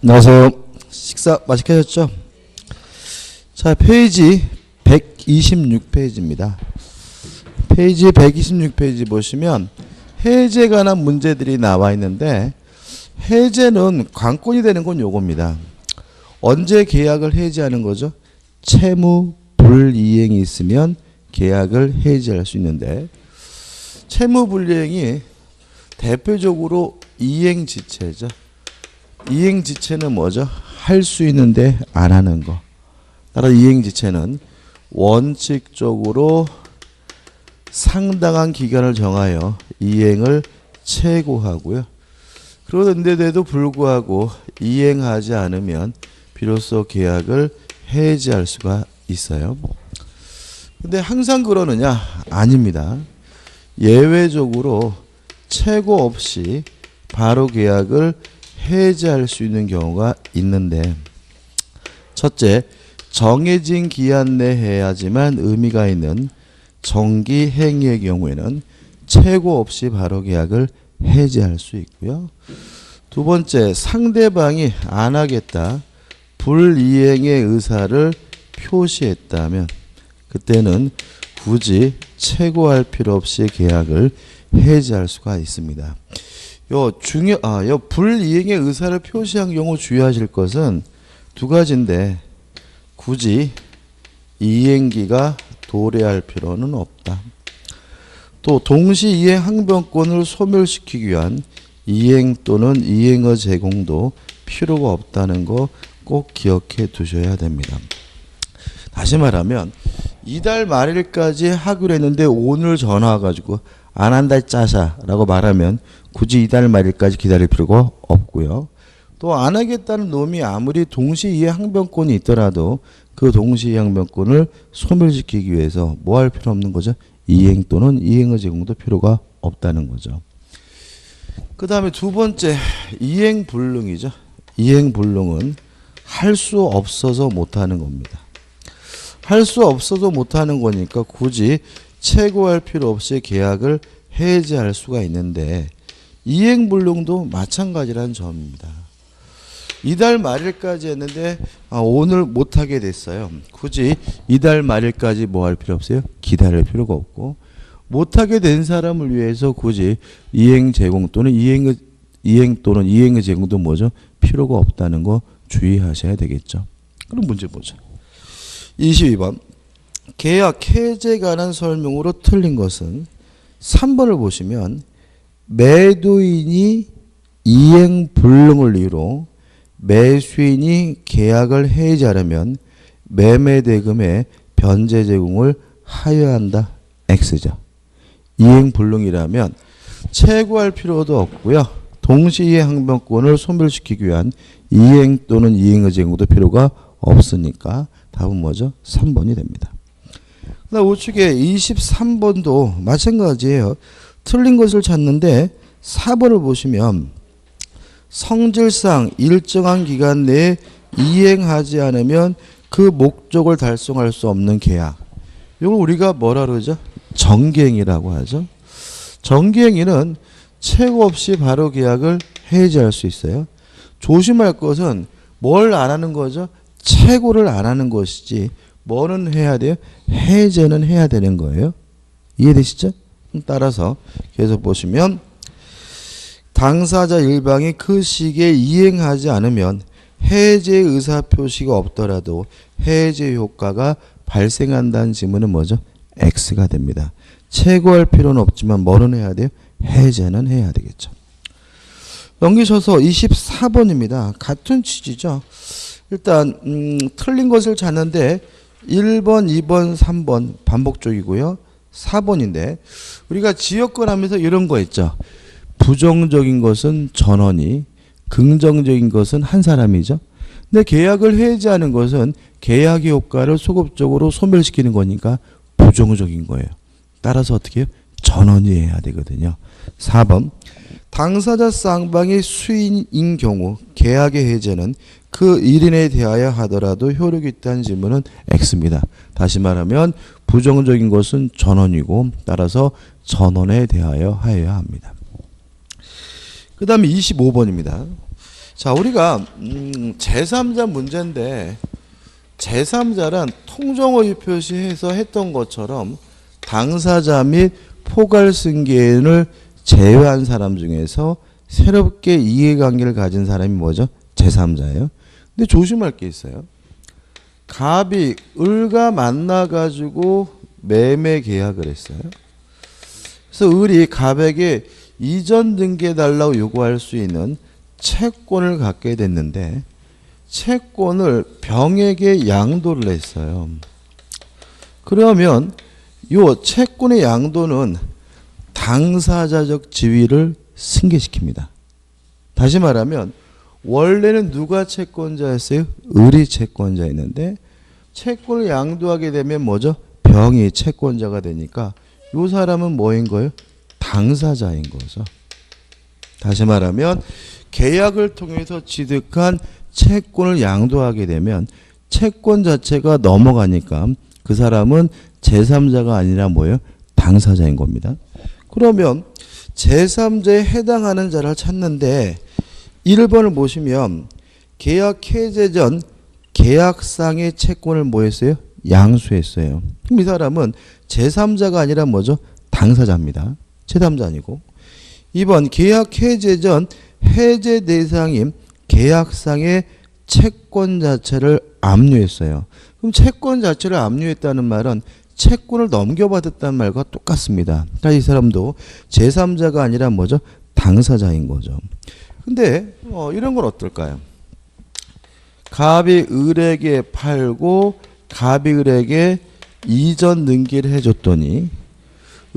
안녕하세요. 식사 맛있게 하셨죠? 자, 페이지 126페이지입니다. 페이지 126페이지 보시면 해제에 관한 문제들이 나와 있는데, 해제는 관건이 되는 건 요겁니다. 언제 계약을 해지하는 거죠? 채무 불이행이 있으면 계약을 해지할 수 있는데, 채무 불이행이 대표적으로 이행지체죠. 이행지체는 뭐죠? 할 수 있는데 안 하는 거. 따라 이행지체는 원칙적으로 상당한 기간을 정하여 이행을 최고하고요. 그런데도 불구하고 이행하지 않으면 비로소 계약을 해지할 수가 있어요. 근데 항상 그러느냐? 아닙니다. 예외적으로 최고 없이 바로 계약을 해지할 수 있는 경우가 있는데, 첫째, 정해진 기한 내에 해야지만 의미가 있는 정기 행위의 경우에는 최고 없이 바로 계약을 해지할 수 있고요. 두 번째, 상대방이 안 하겠다, 불이행의 의사를 표시했다면 그때는 굳이 최고할 필요 없이 계약을 해지할 수가 있습니다. 요 불이행의 의사를 표시한 경우 주의하실 것은 두 가지인데, 굳이 이행기가 도래할 필요는 없다. 또 동시 이행 항변권을 소멸시키기 위한 이행 또는 이행의 제공도 필요가 없다는 거 꼭 기억해 두셔야 됩니다. 다시 말하면 이달 말일까지 하기로 했는데 오늘 전화 와가지고 안 한다 짜샤라고 말하면 굳이 이달 말일까지 기다릴 필요가 없고요. 또 안 하겠다는 놈이 아무리 동시 이행 항변권이 있더라도 그 동시 이행 항변권을 소멸시키기 위해서 뭐 할 필요 없는 거죠? 이행 또는 이행의 제공도 필요가 없다는 거죠. 그 다음에 두 번째, 이행불능이죠. 이행불능은 할 수 없어서 못하는 겁니다. 할 수 없어서 못하는 거니까 굳이 최고할 필요 없이 계약을 해지할 수가 있는데, 이행불능도 마찬가지라는 점입니다. 이달 말일까지 했는데 오늘 못하게 됐어요. 굳이 이달 말일까지 뭐 할 필요 없어요? 기다릴 필요가 없고, 못하게 된 사람을 위해서 굳이 이행 제공 또는 이행의 제공도 뭐죠? 필요가 없다는 거 주의하셔야 되겠죠. 그럼 문제 보죠. 22번. 계약 해제에 관한 설명으로 틀린 것은 3번을 보시면 매도인이 이행 불능을 이유로 매수인이 계약을 해지하려면 매매 대금의 변제 제공을 하여야 한다. X죠. 이행 불능이라면 최고할 필요도 없고요. 동시이행 항변권을 소멸시키기 위한 이행 또는 이행의 제공도 필요가 없으니까 답은 뭐죠? 3번이 됩니다. 그다음 우측에 23번도 마찬가지예요. 틀린 것을 찾는데 4번을 보시면 성질상 일정한 기간 내에 이행하지 않으면 그 목적을 달성할 수 없는 계약. 이걸 우리가 뭐라 그러죠? 정기행위라고 하죠. 정기행위는 최고 없이 바로 계약을 해지할 수 있어요. 조심할 것은 뭘 안 하는 거죠? 최고를 안 하는 것이지 뭐는 해야 돼요? 해제는 해야 되는 거예요. 이해되시죠? 따라서 계속 보시면 당사자 일방이 그 시기에 이행하지 않으면 해제 의사 표시가 없더라도 해제 효과가 발생한다는 지문은 뭐죠? X가 됩니다. 최고할 필요는 없지만 뭐는 해야 돼요? 해제는 해야 되겠죠. 넘기셔서 24번입니다. 같은 취지죠. 일단 틀린 것을 찾는데 1번, 2번, 3번 반복적이고요. 4번인데 우리가 지역권 하면서 이런 거 있죠. 부정적인 것은 전원이, 긍정적인 것은 한 사람이죠. 근데 계약을 해지하는 것은 계약의 효과를 소급적으로 소멸시키는 거니까 부정적인 거예요. 따라서 어떻게 해요? 전원이 해야 되거든요. 4번. 당사자 쌍방이 수인인 경우 계약의 해제는 그 일인에 대하여 하더라도 효력이 있다는 질문은 X입니다. 다시 말하면 부정적인 것은 전원이고 따라서 전원에 대하여 하여야 합니다. 그 다음에 25번입니다. 자, 우리가 제3자 문제인데 제3자란 통정어휘 표시해서 했던 것처럼 당사자 및 포괄승계인을 제외한 사람 중에서 새롭게 이해관계를 가진 사람이 뭐죠? 제3자예요. 근데 조심할 게 있어요. 갑이 을과 만나가지고 매매 계약을 했어요. 그래서 을이 갑에게 이전 등기해달라고 요구할 수 있는 채권을 갖게 됐는데 채권을 병에게 양도를 했어요. 그러면 요 채권의 양도는 당사자적 지위를 승계시킵니다. 다시 말하면 원래는 누가 채권자였어요? 을이 채권자였는데 채권을 양도하게 되면 뭐죠? 병이 채권자가 되니까 요 사람은 뭐인 거예요? 당사자인 거죠. 다시 말하면 계약을 통해서 취득한 채권을 양도하게 되면 채권 자체가 넘어가니까 그 사람은 제3자가 아니라 뭐예요? 당사자인 겁니다. 그러면 제3자에 해당하는 자를 찾는데 1번을 보시면 계약 해제 전 계약상의 채권을 뭐 했어요? 양수했어요. 그럼 이 사람은 제3자가 아니라 뭐죠? 당사자입니다. 제3자 아니고. 2번 계약 해제 전 해제 대상인 계약상의 채권 자체를 압류했어요. 그럼 채권 자체를 압류했다는 말은 채권을 넘겨받았다는 말과 똑같습니다. 그러니까 이 사람도 제3자가 아니라 뭐죠? 당사자인 거죠. 근데 이런 건 어떨까요? 갑이 을에게 팔고 갑이 을에게 이전 등기를 해줬더니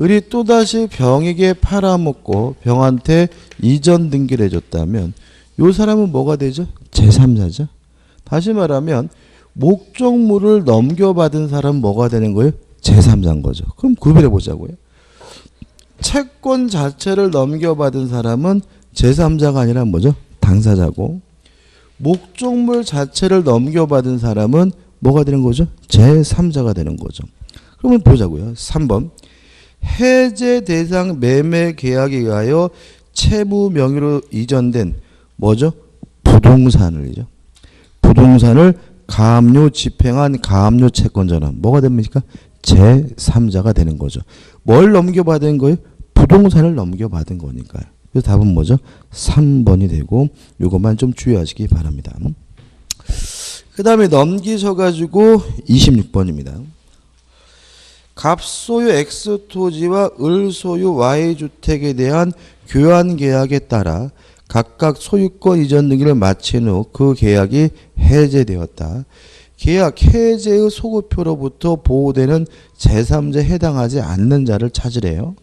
을이 또다시 병에게 팔아먹고 병한테 이전 등기를 해줬다면 이 사람은 뭐가 되죠? 제3자죠. 다시 말하면 목적물을 넘겨받은 사람은 뭐가 되는 거예요? 제3자인 거죠. 그럼 구별해 보자고요. 채권 자체를 넘겨받은 사람은 제3자가 아니라 뭐죠? 당사자고 목적물 자체를 넘겨받은 사람은 뭐가 되는 거죠? 제3자가 되는 거죠. 그러면 보자고요. 3번 해제 대상 매매 계약에 의하여 채무 명의로 이전된 뭐죠? 부동산을요. 부동산을 가압류 집행한 가압류 채권자는 뭐가 됩니까? 제3자가 되는 거죠. 뭘 넘겨받은 거예요? 부동산을 넘겨받은 거니까요. 그래서 답은 뭐죠? 3번이 되고 이것만 좀 주의하시기 바랍니다. 그 다음에 넘기셔가지고 26번입니다. 갑소유 X토지와 을소유 Y주택에 대한 교환 계약에 따라 각각 소유권 이전 등기를 마친 후 그 계약이 해제되었다. 계약 해제의 소급표로부터 보호되는 제3자에 해당하지 않는 자를 찾으래요.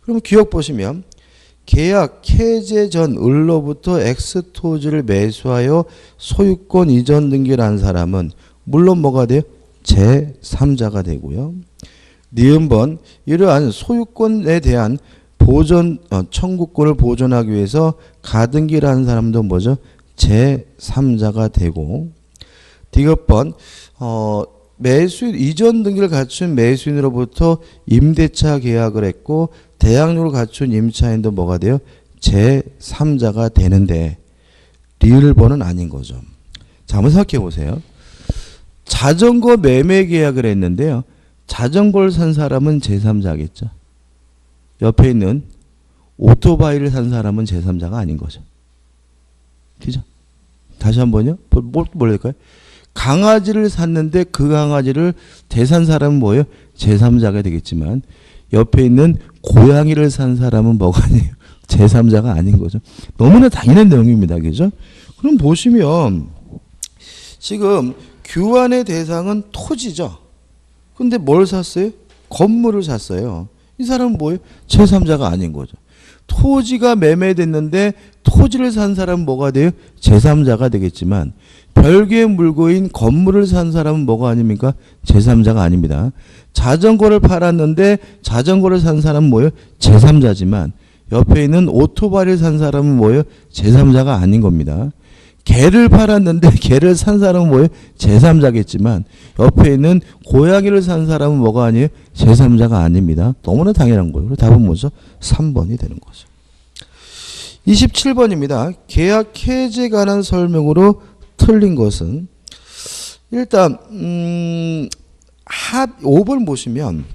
그럼 기억 보시면 계약 해제 전 을로부터 X토지를 매수하여 소유권 이전 등기를 한 사람은 물론 뭐가 돼요? 제3자가 되고요. 니은번 이러한 소유권에 대한 보존 청구권을 보존하기 위해서 가등기를 한 사람도 뭐죠? 제3자가 되고 디귿번 매수인 이전 등기를 갖춘 매수인으로부터 임대차 계약을 했고 대항력을 갖춘 임차인도 뭐가 돼요? 제3자가 되는데 리을번은 아닌 거죠. 자, 한번 생각해 보세요. 자전거 매매 계약을 했는데요. 자전거를 산 사람은 제3자겠죠. 옆에 있는 오토바이를 산 사람은 제3자가 아닌 거죠. 그죠? 다시 한번요. 뭘 할까요? 강아지를 샀는데 그 강아지를 대산 사람은 뭐예요? 제3자가 되겠지만 옆에 있는 고양이를 산 사람은 뭐가 아니에요? 제3자가 아닌 거죠. 너무나 당연한 내용입니다. 그죠? 그럼 보시면 지금 교환의 대상은 토지죠. 근데 뭘 샀어요? 건물을 샀어요. 이 사람은 뭐예요? 제3자가 아닌 거죠. 토지가 매매됐는데 토지를 산 사람은 뭐가 돼요? 제3자가 되겠지만 별개의 물고인 건물을 산 사람은 뭐가 아닙니까? 제3자가 아닙니다. 자전거를 팔았는데 자전거를 산 사람은 뭐예요? 제3자지만 옆에 있는 오토바이를 산 사람은 뭐예요? 제3자가 아닌 겁니다. 개를 팔았는데 개를 산 사람은 뭐예요? 제3자겠지만 옆에 있는 고양이를 산 사람은 뭐가 아니에요? 제3자가 아닙니다. 너무나 당연한 거예요. 답은 뭐죠? 3번이 되는 거죠. 27번입니다. 계약 해지에 관한 설명으로 틀린 것은 일단 5번 보시면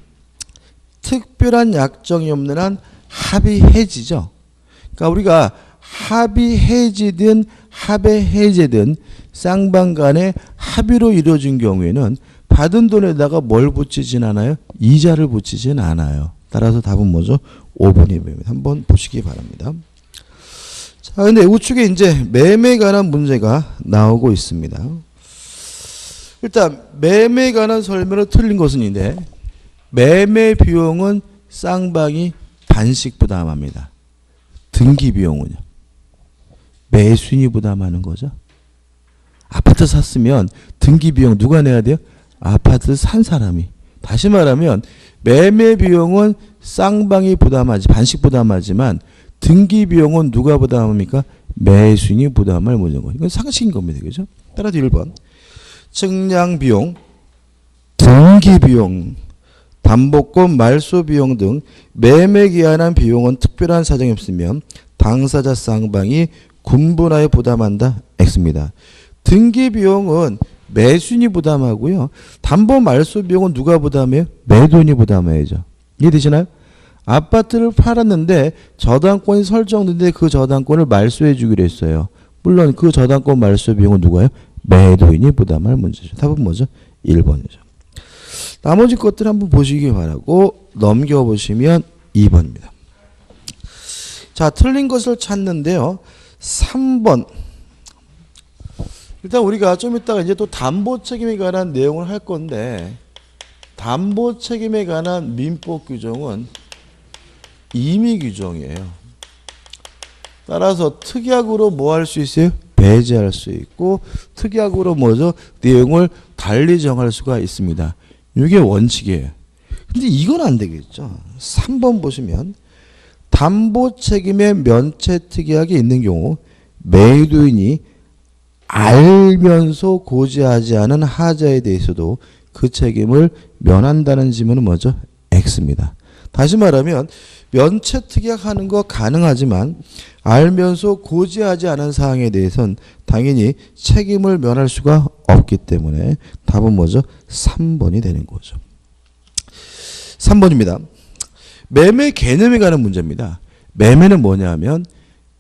특별한 약정이 없는 한 합의 해지죠. 그러니까 우리가 합의 해지든 합의 해제든 쌍방 간에 합의로 이루어진 경우에는 받은 돈에다가 뭘 붙이진 않아요? 이자를 붙이진 않아요. 따라서 답은 뭐죠? 5번입니다. 한번 보시기 바랍니다. 자, 근데 우측에 이제 매매에 관한 문제가 나오고 있습니다. 일단 매매에 관한 설명으로 틀린 것은 인데 매매 비용은 쌍방이 반씩 부담합니다. 등기 비용은요? 매수인이 부담하는 거죠. 아파트 샀으면 등기 비용 누가 내야 돼요? 아파트 산 사람이. 다시 말하면 매매 비용은 쌍방이 부담하지 반씩 부담하지만 등기 비용은 누가 부담합니까? 매수인이 부담할 문제고. 이건 상식인 겁니다. 그죠? 따라서 1번. 측량 비용, 등기 비용, 담보권 말소 비용 등 매매 기한한 비용은 특별한 사정이 없으면 당사자 쌍방이 군분하여 부담한다. X입니다. 등기 비용은 매수인이 부담하고요. 담보 말소 비용은 누가 부담해요? 매도인이 부담해야죠. 이해되시나요? 아파트를 팔았는데 저당권이 설정됐는데 그 저당권을 말소해 주기로 했어요. 물론 그 저당권 말소 비용은 누가요? 매도인이 부담할 문제죠. 답은 뭐죠? 1번이죠. 나머지 것들 한번 보시기 바라고 넘겨보시면 2번입니다. 자, 틀린 것을 찾는데요. 3번. 일단 우리가 좀 이따가 이제 또 담보 책임에 관한 내용을 할 건데 담보 책임에 관한 민법 규정은 임의 규정이에요. 따라서 특약으로 뭐 할 수 있어요? 배제할 수 있고 특약으로 뭐죠? 내용을 달리 정할 수가 있습니다. 이게 원칙이에요. 근데 이건 안 되겠죠. 3번 보시면 담보 책임의 면체 특약이 있는 경우 매도인이 알면서 고지하지 않은 하자에 대해서도 그 책임을 면한다는 지문은 뭐죠? X입니다. 다시 말하면 면체 특약하는 거 가능하지만 알면서 고지하지 않은 사항에 대해서는 당연히 책임을 면할 수가 없기 때문에 답은 뭐죠? 3번이 되는 거죠. 3번입니다. 매매 개념에 관한 문제입니다. 매매는 뭐냐 하면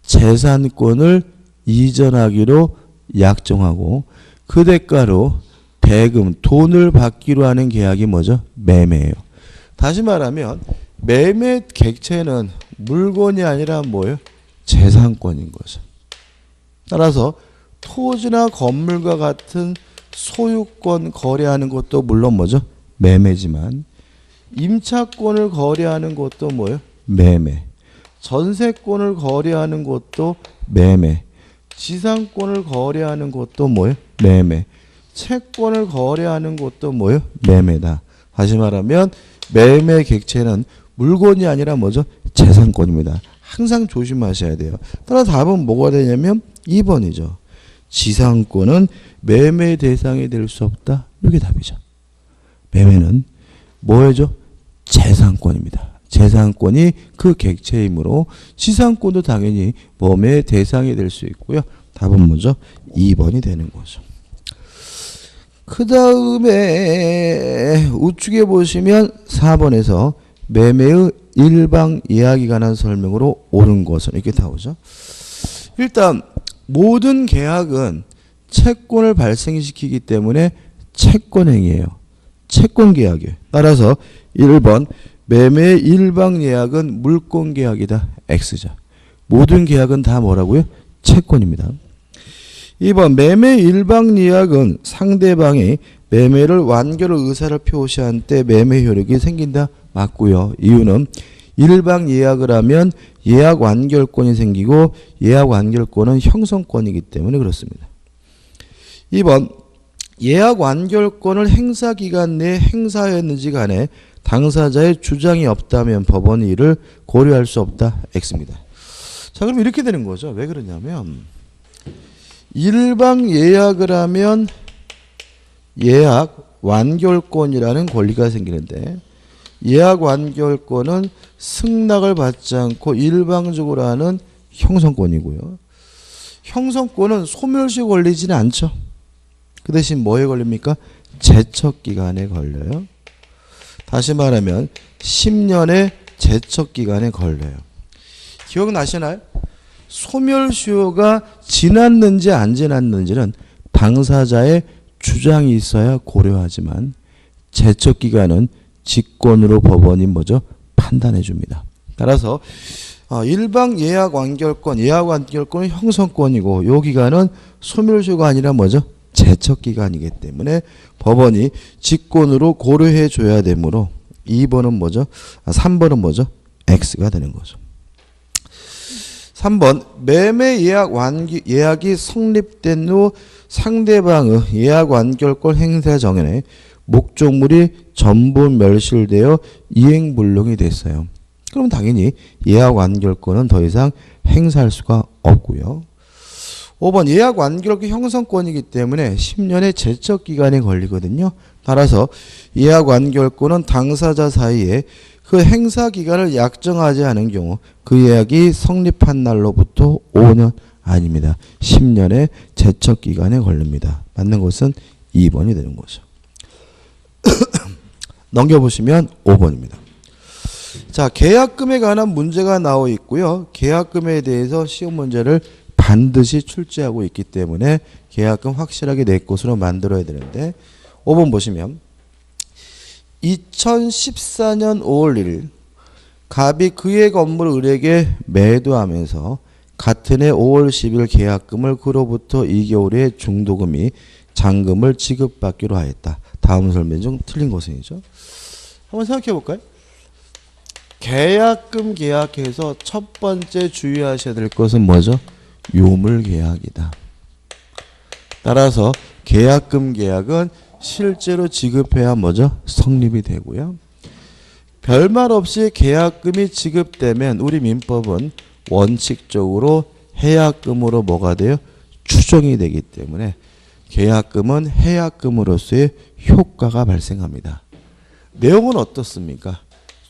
재산권을 이전하기로 약정하고 그 대가로 대금, 돈을 받기로 하는 계약이 뭐죠? 매매예요. 다시 말하면 매매 객체는 물건이 아니라 뭐예요? 재산권인 거죠. 따라서 토지나 건물과 같은 소유권 거래하는 것도 물론 뭐죠? 매매지만 임차권을 거래하는 것도 뭐예요? 매매. 전세권을 거래하는 것도 매매. 지상권을 거래하는 것도 뭐예요? 매매. 채권을 거래하는 것도 뭐예요? 매매다. 다시 말하면 매매 객체는 물건이 아니라 뭐죠? 재산권입니다. 항상 조심하셔야 돼요. 따라 답은 뭐가 되냐면 2번이죠. 지상권은 매매 대상이 될 수 없다. 이게 답이죠. 매매는 뭐죠? 재산권입니다. 재산권이 그 객체이므로 지상권도 당연히 매매 대상이 될 수 있고요. 답은 뭐죠? 2번이 되는 거죠. 그 다음에 우측에 보시면 4번에서 매매의 일방 예약에 관한 설명으로 옳은 것은 이렇게 나오죠. 일단 모든 계약은 채권을 발생시키기 때문에 채권행위예요. 채권계약이에요. 따라서 1번 매매의 일방 예약은 물권계약이다. X죠. 모든 계약은 다 뭐라고요? 채권입니다. 2번 매매 일방 예약은 상대방이 매매를 완결 의사를 표시한 때 매매 효력이 생긴다. 맞고요. 이유는 일방 예약을 하면 예약 완결권이 생기고 예약 완결권은 형성권이기 때문에 그렇습니다. 2번 예약 완결권을 행사 기간 내에 행사했는지 간에 당사자의 주장이 없다면 법원이 이를 고려할 수 없다. X입니다. 자, 그럼 이렇게 되는 거죠. 왜 그러냐면 일방 예약을 하면 예약 완결권이라는 권리가 생기는데 예약 완결권은 승낙을 받지 않고 일방적으로 하는 형성권이고요. 형성권은 소멸시효 걸리지는 않죠. 그 대신 뭐에 걸립니까? 제척기간에 걸려요. 다시 말하면 10년의 제척기간에 걸려요. 기억나시나요? 소멸시효가 지났는지 안 지났는지는 당사자의 주장이 있어야 고려하지만 제척기간은 직권으로 법원이 뭐죠? 판단해 줍니다. 따라서 일방 예약완결권은 형성권이고 요 기간은 소멸시효가 아니라 뭐죠? 제척기간이기 때문에 법원이 직권으로 고려해 줘야 되므로 2번은 뭐죠? 3번은 뭐죠? X가 되는 거죠. 3번 매매 예약이 성립된 후 상대방의 예약 완결권 행사 정연에 목적물이 전부 멸실되어 이행불능이 됐어요. 그럼 당연히 예약 완결권은 더 이상 행사할 수가 없고요. 5번 예약 완결권 형성권이기 때문에 10년의 제척기간이 걸리거든요. 따라서 예약 완결권은 당사자 사이에 그 행사 기간을 약정하지 않은 경우 그 예약이 성립한 날로부터 5년 아닙니다. 10년의 제척기간에 걸립니다. 맞는 것은 2번이 되는 거죠. 넘겨보시면 5번입니다. 자, 계약금에 관한 문제가 나와 있고요. 계약금에 대해서 시험 문제를 반드시 출제하고 있기 때문에 계약금 확실하게 내 것으로 만들어야 되는데 5번 보시면 2014년 5월 1일 갑이 그의 건물을 을에게 매도하면서 같은 해 5월 10일 계약금을 그로부터 2개월 후에 중도금이 잔금을 지급받기로 하였다. 다음 설명 중 틀린 것은이죠. 한번 생각해 볼까요? 계약금 계약해서 첫 번째 주의하셔야 될 것은 뭐죠? 요물계약이다. 따라서 계약금 계약은 실제로 지급해야 뭐죠? 성립이 되고요. 별말 없이 계약금이 지급되면 우리 민법은 원칙적으로 해약금으로 뭐가 돼요? 추정이 되기 때문에 계약금은 해약금으로서의 효과가 발생합니다. 내용은 어떻습니까?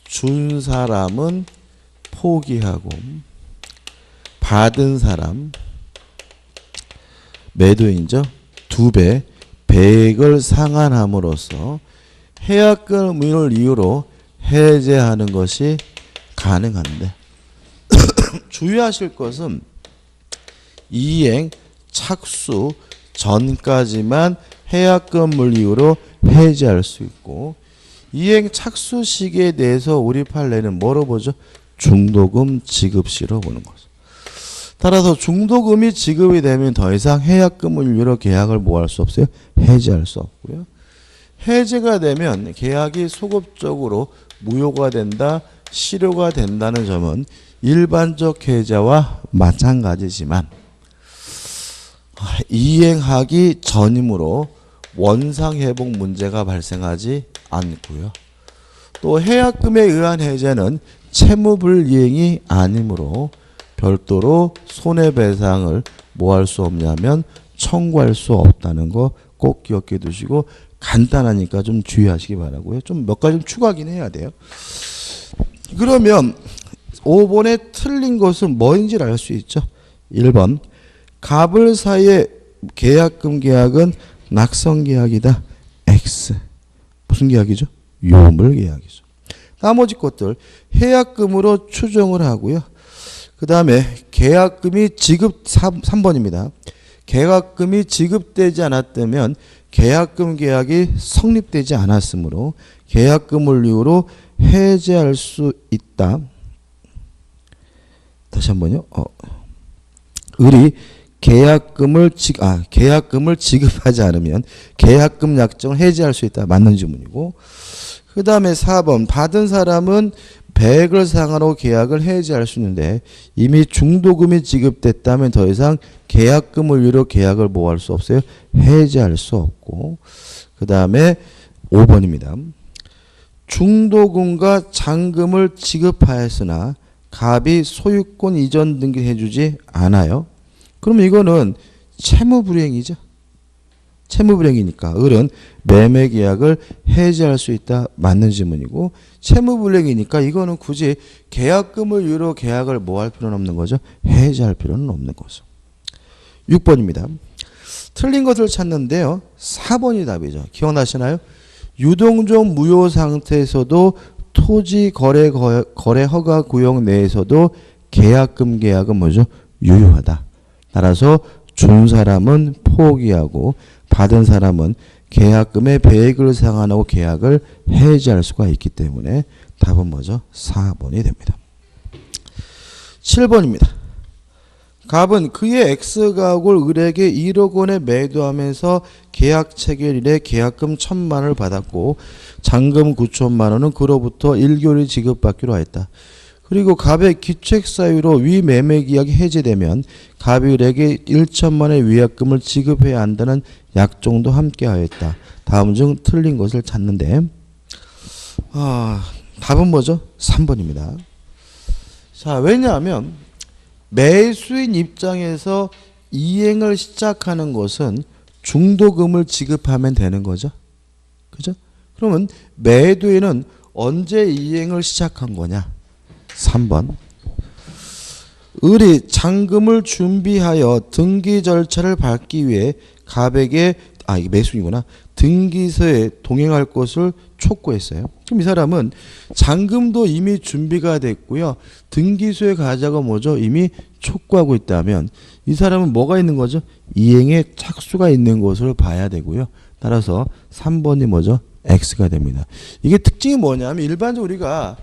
준 사람은 포기하고 받은 사람 매도인죠. 2배 배액을 상환함으로써 해약금을 이유로 해제하는 것이 가능한데 주의하실 것은 이행 착수 전까지만 해약금을 이유로 해제할 수 있고 이행 착수 시기에 대해서 우리 판례는 뭐로 보죠? 중도금 지급시로 보는 거죠. 따라서 중도금이 지급이 되면 더 이상 해약금을 이유로 계약을 뭐 할 수 없어요? 해지할 수 없고요. 해제가 되면 계약이 소급적으로 무효가 된다, 실효가 된다는 점은 일반적 계좌와 마찬가지지만 이행하기 전이므로 원상회복 문제가 발생하지 않고요. 또 해약금에 의한 해제는 채무불이행이 아니므로 별도로 손해배상을 뭐 할 수 없냐면 청구할 수 없다는 거 꼭 기억해 두시고 간단하니까 좀 주의하시기 바라고요. 좀 몇 가지 좀 추가하긴 해야 돼요. 그러면 5번에 틀린 것은 뭐인지를 알 수 있죠. 1번 갑을 사이의 계약금 계약은 낙성계약이다. X 무슨 계약이죠? 요물계약이죠. 나머지 것들 해약금으로 추정을 하고요. 그 다음에 계약금이 3번입니다. 계약금이 지급되지 않았다면 계약금 계약이 성립되지 않았으므로 계약금을 이유로 해제할 수 있다. 다시 한번요. 을이 계약금을 지급하지 않으면 계약금 약정을 해제할 수 있다. 맞는 질문이고 그 다음에 4번 받은 사람은 배액을 상환하고 계약을 해지할 수 있는데 이미 중도금이 지급됐다면 더 이상 계약금을 이유로 계약을 뭐 할 수 없어요? 해지할 수 없고 그 다음에 5번입니다. 중도금과 잔금을 지급하였으나 갑이 소유권 이전 등기해주지 않아요. 그럼 이거는 채무불이행이죠. 채무불이행이니까 을은 매매계약을 해지할 수 있다. 맞는 지문이고 채무불이행이니까 이거는 굳이 계약금을 이유로 계약을 뭐 할 필요는 없는 거죠. 해지할 필요는 없는 거죠. 6번입니다. 틀린 것을 찾는데요. 4번이 답이죠. 기억나시나요? 유동종 무효 상태에서도 토지 거래 허가 구역 내에서도 계약금 계약은 뭐죠? 유효하다. 따라서 준 사람은 포기하고 받은 사람은 계약금의 배액을 상환하고 계약을 해지할 수가 있기 때문에 답은 뭐죠? 4번이 됩니다. 7번입니다. 갑은 그의 X가옥을 을에게 1억 원에 매도하면서 계약 체결일에 계약금 1,000만 원을 받았고 잔금 9천만 원은 그로부터 1개월이 지급받기로 했다. 그리고 갑의 기책 사유로 위 매매 계약이 해제되면 갑이 을에게 1천만 원의 위약금을 지급해야 한다는 약정도 함께 하였다. 다음 중 틀린 것을 찾는데 답은 뭐죠? 3번입니다. 자, 왜냐하면 매수인 입장에서 이행을 시작하는 것은 중도금을 지급하면 되는 거죠. 그죠? 그러면 매도인은 언제 이행을 시작한 거냐? 3번. 을이 잔금을 준비하여 등기 절차를 밟기 위해 갑에게 이게 매수인이구나. 등기소에 동행할 것을 촉구했어요. 그럼 이 사람은 잔금도 이미 준비가 됐고요. 등기소에 가자고 뭐죠? 이미 촉구하고 있다면 이 사람은 뭐가 있는 거죠? 이행에 착수가 있는 것을 봐야 되고요. 따라서 3번이 뭐죠? X가 됩니다. 이게 특징이 뭐냐면 일반적으로 우리가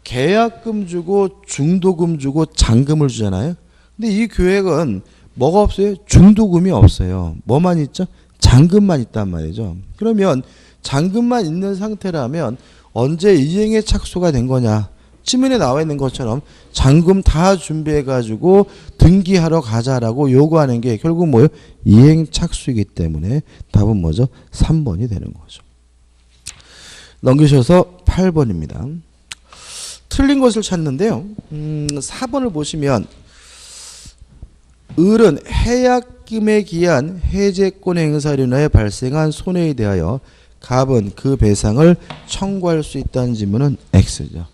계약금 주고 중도금 주고 잔금을 주잖아요. 근데 이 계획은 뭐가 없어요? 중도금이 없어요. 뭐만 있죠? 잔금만 있단 말이죠. 그러면 잔금만 있는 상태라면 언제 이행에 착수가 된 거냐? 지문에 나와 있는 것처럼 잔금 다 준비해 가지고 등기하러 가자라고 요구하는 게 결국 뭐예요? 이행 착수이기 때문에 답은 뭐죠? 3번이 되는 거죠. 넘기셔서 8번입니다. 틀린 것을 찾는데요. 4번을 보시면 을은 해약금에 기한 해제권 행사로 인하여 발생한 손해에 대하여 갑은 그 배상을 청구할 수 있다는 질문은 X죠.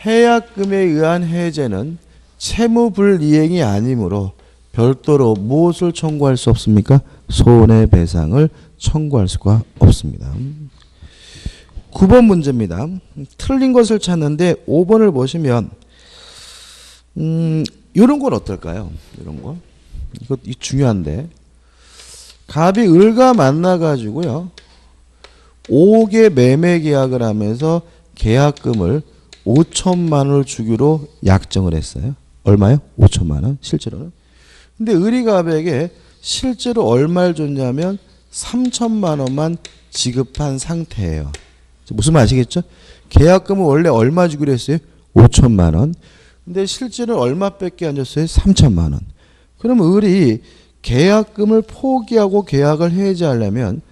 해약금에 의한 해제는 채무불이행이 아니므로 별도로 무엇을 청구할 수 없습니까? 손해배상을 청구할 수가 없습니다. 9번 문제입니다. 틀린 것을 찾는데 5번을 보시면 이런 건 어떨까요? 이런 거. 이거 중요한데. 갑이 을과 만나가지고요. 5개 매매 계약을 하면서 계약금을 5천만 원을 주기로 약정을 했어요. 얼마요? 5천만 원. 실제로는. 근데 을이 갑에게 실제로 얼마를 줬냐면 3천만 원만 지급한 상태예요. 무슨 말 아시겠죠? 계약금은 원래 얼마 주기로 했어요? 5천만 원. 근데 실제로 얼마밖에 안 줬어요? 3천만 원. 그럼 을이 계약금을 포기하고 계약을 해지하려면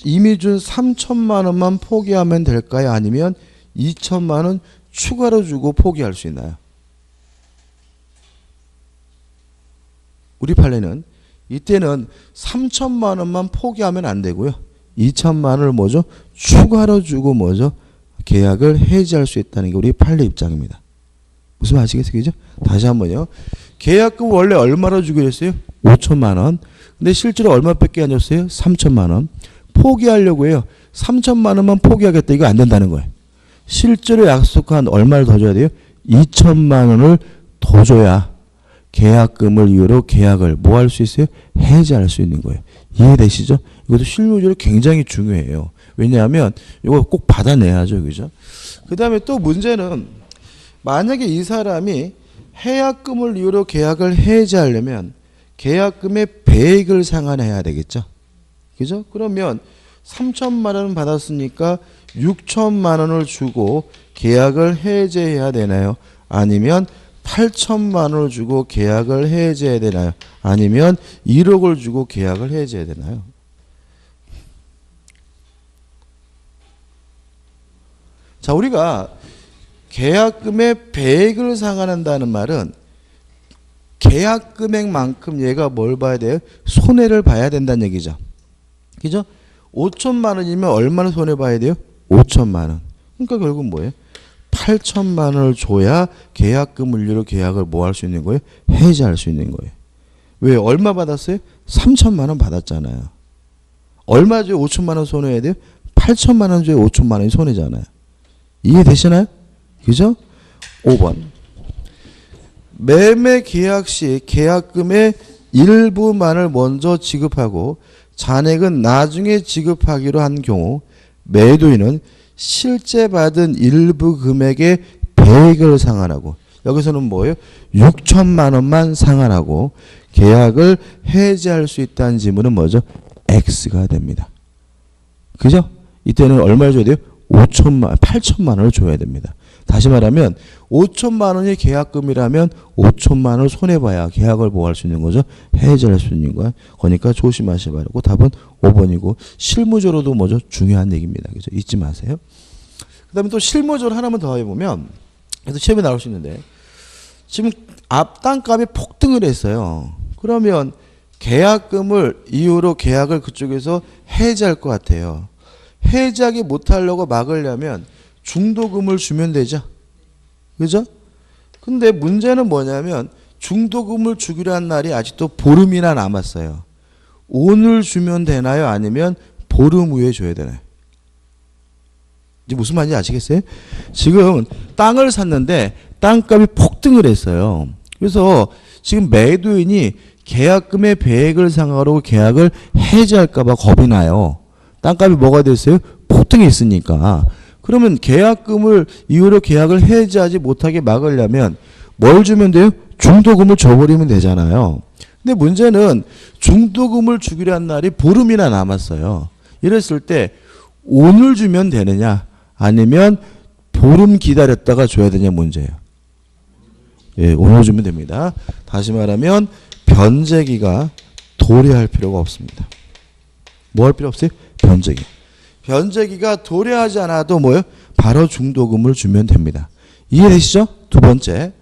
이미 준 3천만 원만 포기하면 될까요? 아니면 2천만 원 추가로 주고 포기할 수 있나요? 우리 판례는 이때는 3천만 원만 포기하면 안 되고요. 2천만 원을 뭐죠? 추가로 주고 뭐죠? 계약을 해지할 수 있다는 게 우리 판례 입장입니다. 무슨 말 아시겠어요? 그죠? 다시 한번요. 계약금 원래 얼마로 주기로 했어요? 5천만 원. 근데 실제로 얼마밖에 안 줬어요? 3천만 원. 포기하려고 해요. 3천만 원만 포기하겠다. 이거 안 된다는 거예요. 실제로 약속한 얼마를 더 줘야 돼요? 2천만 원을 더 줘야 계약금을 이유로 계약을 뭐 할 수 있어요? 해지할 수 있는 거예요. 이해되시죠? 이것도 실무적으로 굉장히 중요해요. 왜냐하면 이거 꼭 받아내야죠. 그죠? 그 다음에 또 문제는 만약에 이 사람이 해약금을 이유로 계약을 해지하려면 계약금의 배액을 상환해야 되겠죠. 그죠? 그러면 3천만 원 받았으니까 6천만 원을 주고 계약을 해지해야 되나요? 아니면 8천만 원을 주고 계약을 해지해야 되나요? 아니면 1억을 주고 계약을 해지해야 되나요? 자, 우리가 계약금의 배액을 상환한다는 말은 계약 금액만큼 얘가 뭘 봐야 돼요? 손해를 봐야 된다는 얘기죠. 그죠? 5천만 원이면 얼마나 손해 봐야 돼요? 5천만 원. 그러니까 결국 뭐예요? 8천만 원을 줘야 계약금 물류로 계약을 뭐 할 수 있는 거예요? 해지할 수 있는 거예요. 왜? 얼마 받았어요? 3천만 원 받았잖아요. 얼마 줘야 5천만 원 손해해야 돼요? 8천만 원 줘야 5천만 원이 손해잖아요. 이해되시나요? 그죠? 5번. 매매 계약 시 계약금의 일부만을 먼저 지급하고 잔액은 나중에 지급하기로 한 경우 매도인은 실제 받은 일부 금액의 배액을 상환하고, 여기서는 뭐예요? 6천만 원만 상환하고 계약을 해지할 수 있다는 지문은 뭐죠? X가 됩니다. 그죠? 이때는 얼마를 줘야 돼요? 8천만 원을 줘야 됩니다. 다시 말하면 5천만 원이 계약금이라면 5천만 원을 손해봐야 계약을 뭐 할 수 있는 거죠? 해지할 수 있는 거야. 그러니까 조심하셔야 바라고. 답은 5번이고 실무적으로도 뭐죠? 중요한 얘기입니다. 그죠? 잊지 마세요. 그 다음에 또 실무적으로 하나만 더 해보면, 그래서 시험에 나올 수 있는데, 지금 앞 땅값이 폭등을 했어요. 그러면 계약금을 이후로 계약을 그쪽에서 해지할 것 같아요. 해지하기 못하려고 막으려면 중도금을 주면 되죠. 그죠? 근데 문제는 뭐냐면 중도금을 주기로 한 날이 아직도 보름이나 남았어요. 오늘 주면 되나요? 아니면 보름 후에 줘야 되나요? 이제 무슨 말인지 아시겠어요? 지금 땅을 샀는데 땅값이 폭등을 했어요. 그래서 지금 매도인이 계약금의 배액을 상하로 계약을 해지할까 봐 겁이 나요. 땅값이 뭐가 됐어요? 폭등했으니까. 그러면 계약금을 이후로 계약을 해지하지 못하게 막으려면 뭘 주면 돼요? 중도금을 줘버리면 되잖아요. 근데 문제는 중도금을 주기로 한 날이 보름이나 남았어요. 이랬을 때 오늘 주면 되느냐 아니면 보름 기다렸다가 줘야 되냐 문제예요. 예, 오늘 주면 됩니다. 다시 말하면 변제기가 도래할 필요가 없습니다. 뭐 할 필요 없어요? 변제기. 변제기가 도래하지 않아도 뭐예요? 바로 중도금을 주면 됩니다. 이해되시죠? 두 번째.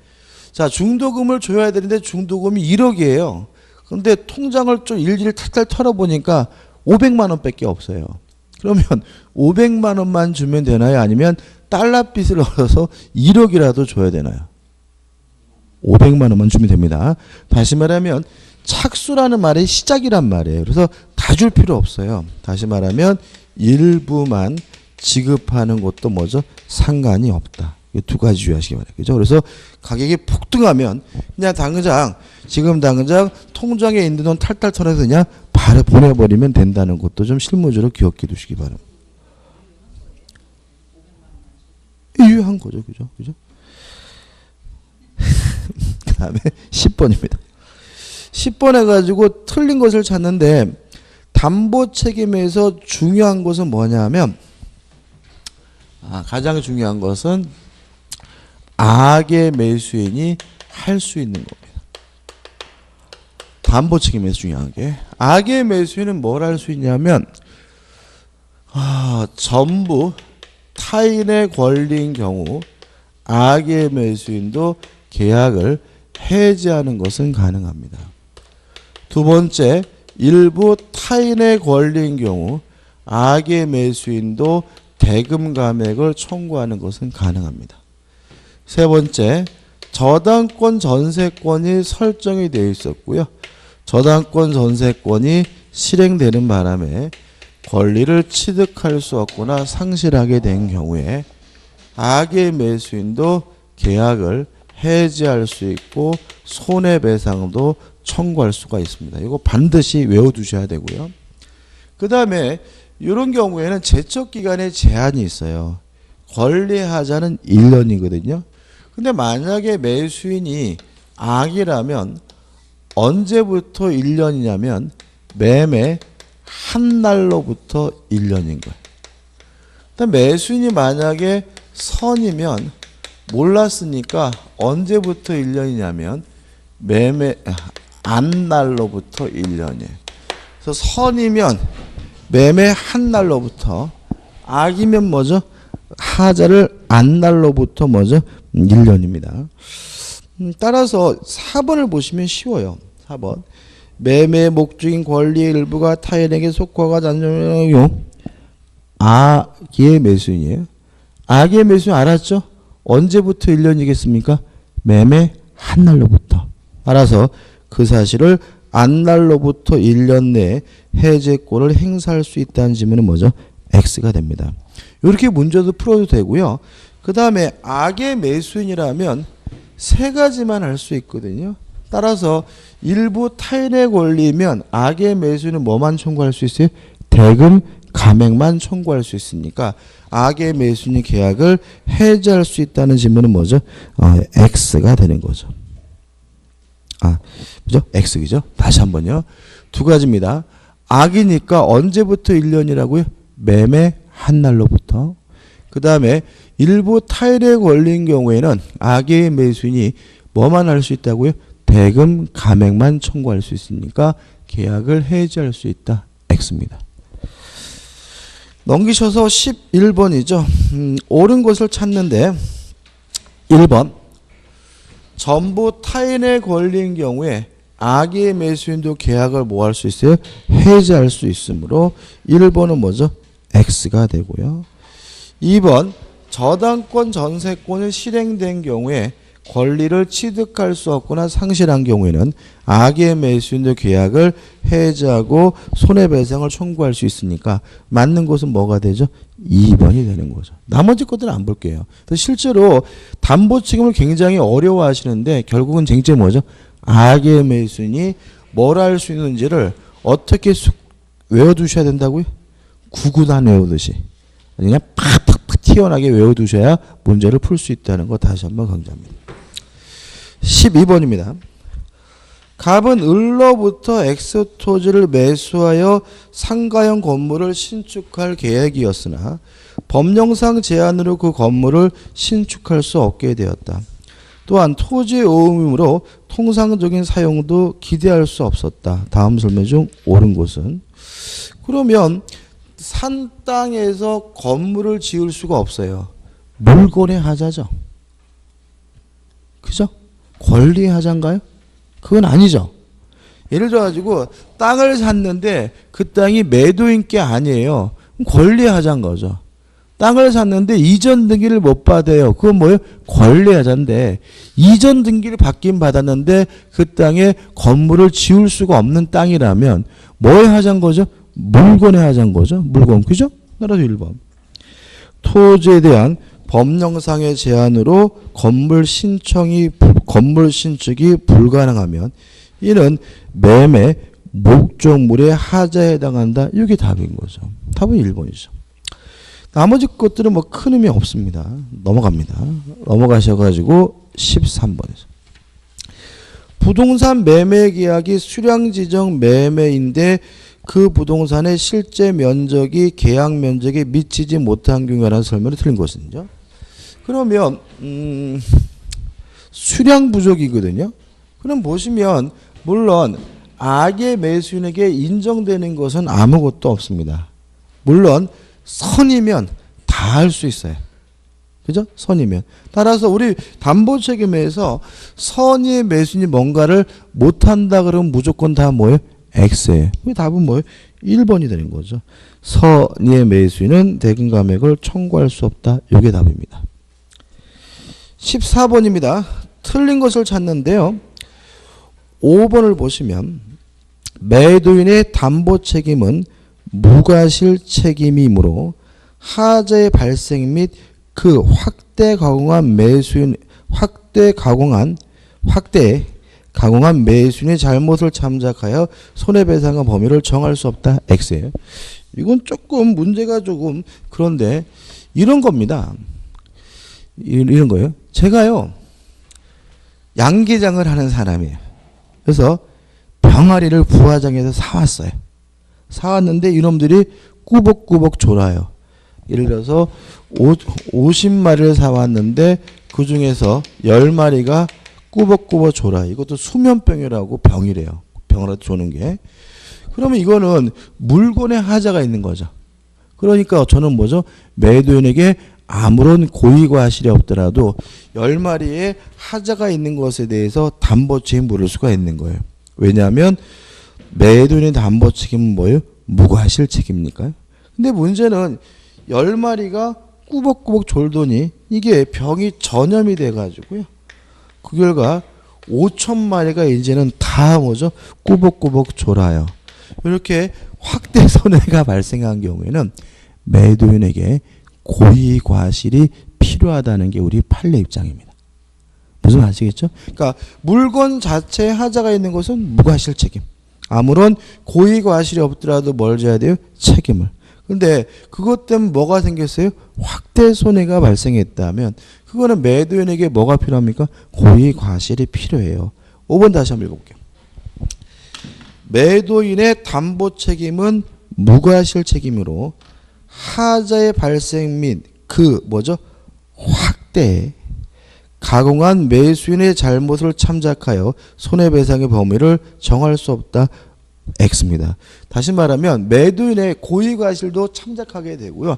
자, 중도금을 줘야 되는데 중도금이 1억이에요. 그런데 통장을 좀 일일이 탈탈 털어보니까 500만 원밖에 없어요. 그러면 500만 원만 주면 되나요? 아니면 달러빚을 얻어서 1억이라도 줘야 되나요? 500만 원만 주면 됩니다. 다시 말하면 착수라는 말이 시작이란 말이에요. 그래서 다 줄 필요 없어요. 다시 말하면 일부만 지급하는 것도 뭐죠? 상관이 없다. 이 두 가지 주의하시기 바랍니다. 그죠? 그래서 가격이 폭등하면 그냥 당장 지금 당장 통장에 있는 돈 탈탈 털어서 그냥 바로 보내버리면 된다는 것도 좀 실무적으로 기억해 두시기 바랍니다. 유효한 거죠. 그죠? 그죠? 그 다음에 10번입니다. 10번 해가지고 틀린 것을 찾는데 담보 책임에서 중요한 것은 뭐냐 하면 가장 중요한 것은 악의 매수인이 할 수 있는 겁니다. 담보 책임에서 중요한 게 악의 매수인은 뭘 할 수 있냐면 전부 타인의 권리인 경우 악의 매수인도 계약을 해지하는 것은 가능합니다. 두 번째, 일부 타인의 권리인 경우 악의 매수인도 대금 감액을 청구하는 것은 가능합니다. 세 번째, 저당권 전세권이 설정이 되어 있었고요. 저당권 전세권이 실행되는 바람에 권리를 취득할 수 없거나 상실하게 된 경우에 악의 매수인도 계약을 해지할 수 있고 손해배상도 청구할 수가 있습니다. 이거 반드시 외워두셔야 되고요. 그 다음에 이런 경우에는 제척기간에 제한이 있어요. 권리하자는 1년이거든요. 근데 만약에 매수인이 악이라면 언제부터 1년이냐면 매매 한 날로부터 1년인 거예요. 근데 매수인이 만약에 선이면 몰랐으니까 언제부터 1년이냐면 매매 안 날로부터 1년이에요. 그래서 선이면 매매 한 날로부터, 악이면 뭐죠? 하자를 안 날로부터 뭐죠? 1년입니다. 따라서 4번을 보시면 쉬워요. 4번. 매매 목적인 권리의 일부가 타인에게 속과가 잔존하요. 악의 매수인이에요. 악의 매수인 알았죠? 언제부터 1년이겠습니까? 매매 한 날로부터. 따라서 그 사실을 안 날로부터 1년 내에 해제권을 행사할 수 있다는 지문은 뭐죠? X가 됩니다. 이렇게 문제도 풀어도 되고요. 그 다음에 악의 매수인이라면 세 가지만 할 수 있거든요. 따라서 일부 타인의 권리면 악의 매수인은 뭐만 청구할 수 있어요? 대금 감액만 청구할 수 있으니까 악의 매수인이 계약을 해지할 수 있다는 지문은 뭐죠? X가 되는 거죠. 그죠? X, 그죠? 다시 한번요. 두 가지입니다. 악이니까 언제부터 1년이라고요? 매매 한 날로부터. 그 다음에 일부 타인에 걸린 경우에는 악의 매수인이 뭐만 할 수 있다고요? 대금 감액만 청구할 수 있으니까 계약을 해지할 수 있다. X입니다. 넘기셔서 11번이죠. 옳은 것을 찾는데 1번. 전부 타인에 걸린 경우에 악의 매수인도 계약을 뭐 할 수 있어요? 해지할 수 있으므로 1번은 뭐죠? X가 되고요. 2번. 저당권 전세권이 실행된 경우에 권리를 취득할 수 없거나 상실한 경우에는 악의 매수인도 계약을 해지하고 손해배상을 청구할 수 있으니까 맞는 것은 뭐가 되죠? 2번이 되는 거죠. 나머지 것들은 안 볼게요. 실제로 담보 책임을 굉장히 어려워하시는데 결국은 쟁점이 뭐죠? 악의 매수인이 뭘 할 수 있는지를 어떻게 외워두셔야 된다고요? 구구단 외우듯이. 그냥 팍팍팍 튀어나게 외워두셔야 문제를 풀 수 있다는 거 다시 한번 강조합니다. 12번입니다. 갑은 을로부터 X토지를 매수하여 상가형 건물을 신축할 계획이었으나 법령상 제한으로 그 건물을 신축할 수 없게 되었다. 또한 토지의 오음이므로 통상적인 사용도 기대할 수 없었다. 다음 설명 중 옳은 것은? 그러면 산 땅에서 건물을 지을 수가 없어요. 물권의 하자죠. 그죠? 권리의 하자인가요? 그건 아니죠. 예를 들어가지고 땅을 샀는데 그 땅이 매도인 게 아니에요. 권리의 하자인 거죠. 땅을 샀는데 이전 등기를 못 받아요. 그건 뭐예요? 권리의 하자인데 이전 등기를 받긴 받았는데 그 땅에 건물을 지을 수가 없는 땅이라면 뭐의 하자인 거죠? 물권의 하자인 거죠. 물권. 그죠? 따라서 1번. 토지에 대한 법령상의 제한으로 건물 신축이 불가능하면 이는 매매 목적물의 하자에 해당한다. 이게 답인 거죠. 답은 1번이죠. 나머지 것들은 뭐 큰 의미 없습니다. 넘어갑니다. 넘어가셔가지고 13번이죠. 부동산 매매 계약이 수량지정 매매인데 그 부동산의 실제 면적이 계약 면적에 미치지 못한 경우라는 설명이 틀린 것은요. 그러면 수량 부족이거든요. 그럼 보시면 물론 악의 매수인에게 인정되는 것은 아무것도 없습니다. 물론 선이면 다 할 수 있어요. 그죠? 선이면. 따라서 우리 담보 책임에서 선의 매수인이 뭔가를 못한다 그러면 무조건 다 뭐예요? X예요. 답은 뭐예요? 1번이 되는 거죠. 선의 매수인은 대금 감액을 청구할 수 없다. 이게 답입니다. 14번입니다. 틀린 것을 찾는데요. 5번을 보시면 매도인의 담보 책임은 무과실 책임이므로 하자의 발생 및 그 확대 가공한 매수인의 잘못을 참작하여 손해배상의 범위를 정할 수 없다. X예요. 이건 조금 문제가 조금 그런데 이런 겁니다. 이런 거예요. 제가요 양계장을 하는 사람이에요. 그래서 병아리를 부화장에서 사왔어요. 사왔는데 이놈들이 꾸벅꾸벅 졸아요. 예를 들어서 50마리를 사왔는데 그 중에서 10마리가 꾸벅꾸벅 졸아요. 이것도 수면병이라고 병이래요. 병으로 조는 게. 그러면 이거는 물권의 하자가 있는 거죠. 그러니까 저는 뭐죠? 매도인에게 아무런 고의과실이 없더라도 10마리의 하자가 있는 것에 대해서 담보 책임 물을 수가 있는 거예요. 왜냐하면 매도인의 담보 책임은 뭐예요? 무과실 책임이니까요. 근데 문제는 10마리가 꾸벅꾸벅 졸더니 이게 병이 전염이 돼가지고요. 그 결과 5,000마리가 이제는 다 뭐죠? 꾸벅꾸벅 졸아요. 이렇게 확대 손해가 발생한 경우에는 매도인에게 고의 과실이 필요하다는 게 우리 판례 입장입니다. 무슨 말 아시겠죠? 그러니까 물건 자체에 하자가 있는 것은 무과실 책임. 아무런 고의 과실이 없더라도 뭘 져야 돼요? 책임을. 근데 그것 때문에 뭐가 생겼어요? 확대 손해가 발생했다면 그거는 매도인에게 뭐가 필요합니까? 고의 과실이 필요해요. 5번 다시 한번 읽어볼게요. 매도인의 담보 책임은 무과실 책임으로 하자의 발생 및 그 뭐죠? 확대 가공한 매수인의 잘못을 참작하여 손해배상의 범위를 정할 수 없다. X입니다. 다시 말하면 매도인의 고의과실도 참작하게 되고요.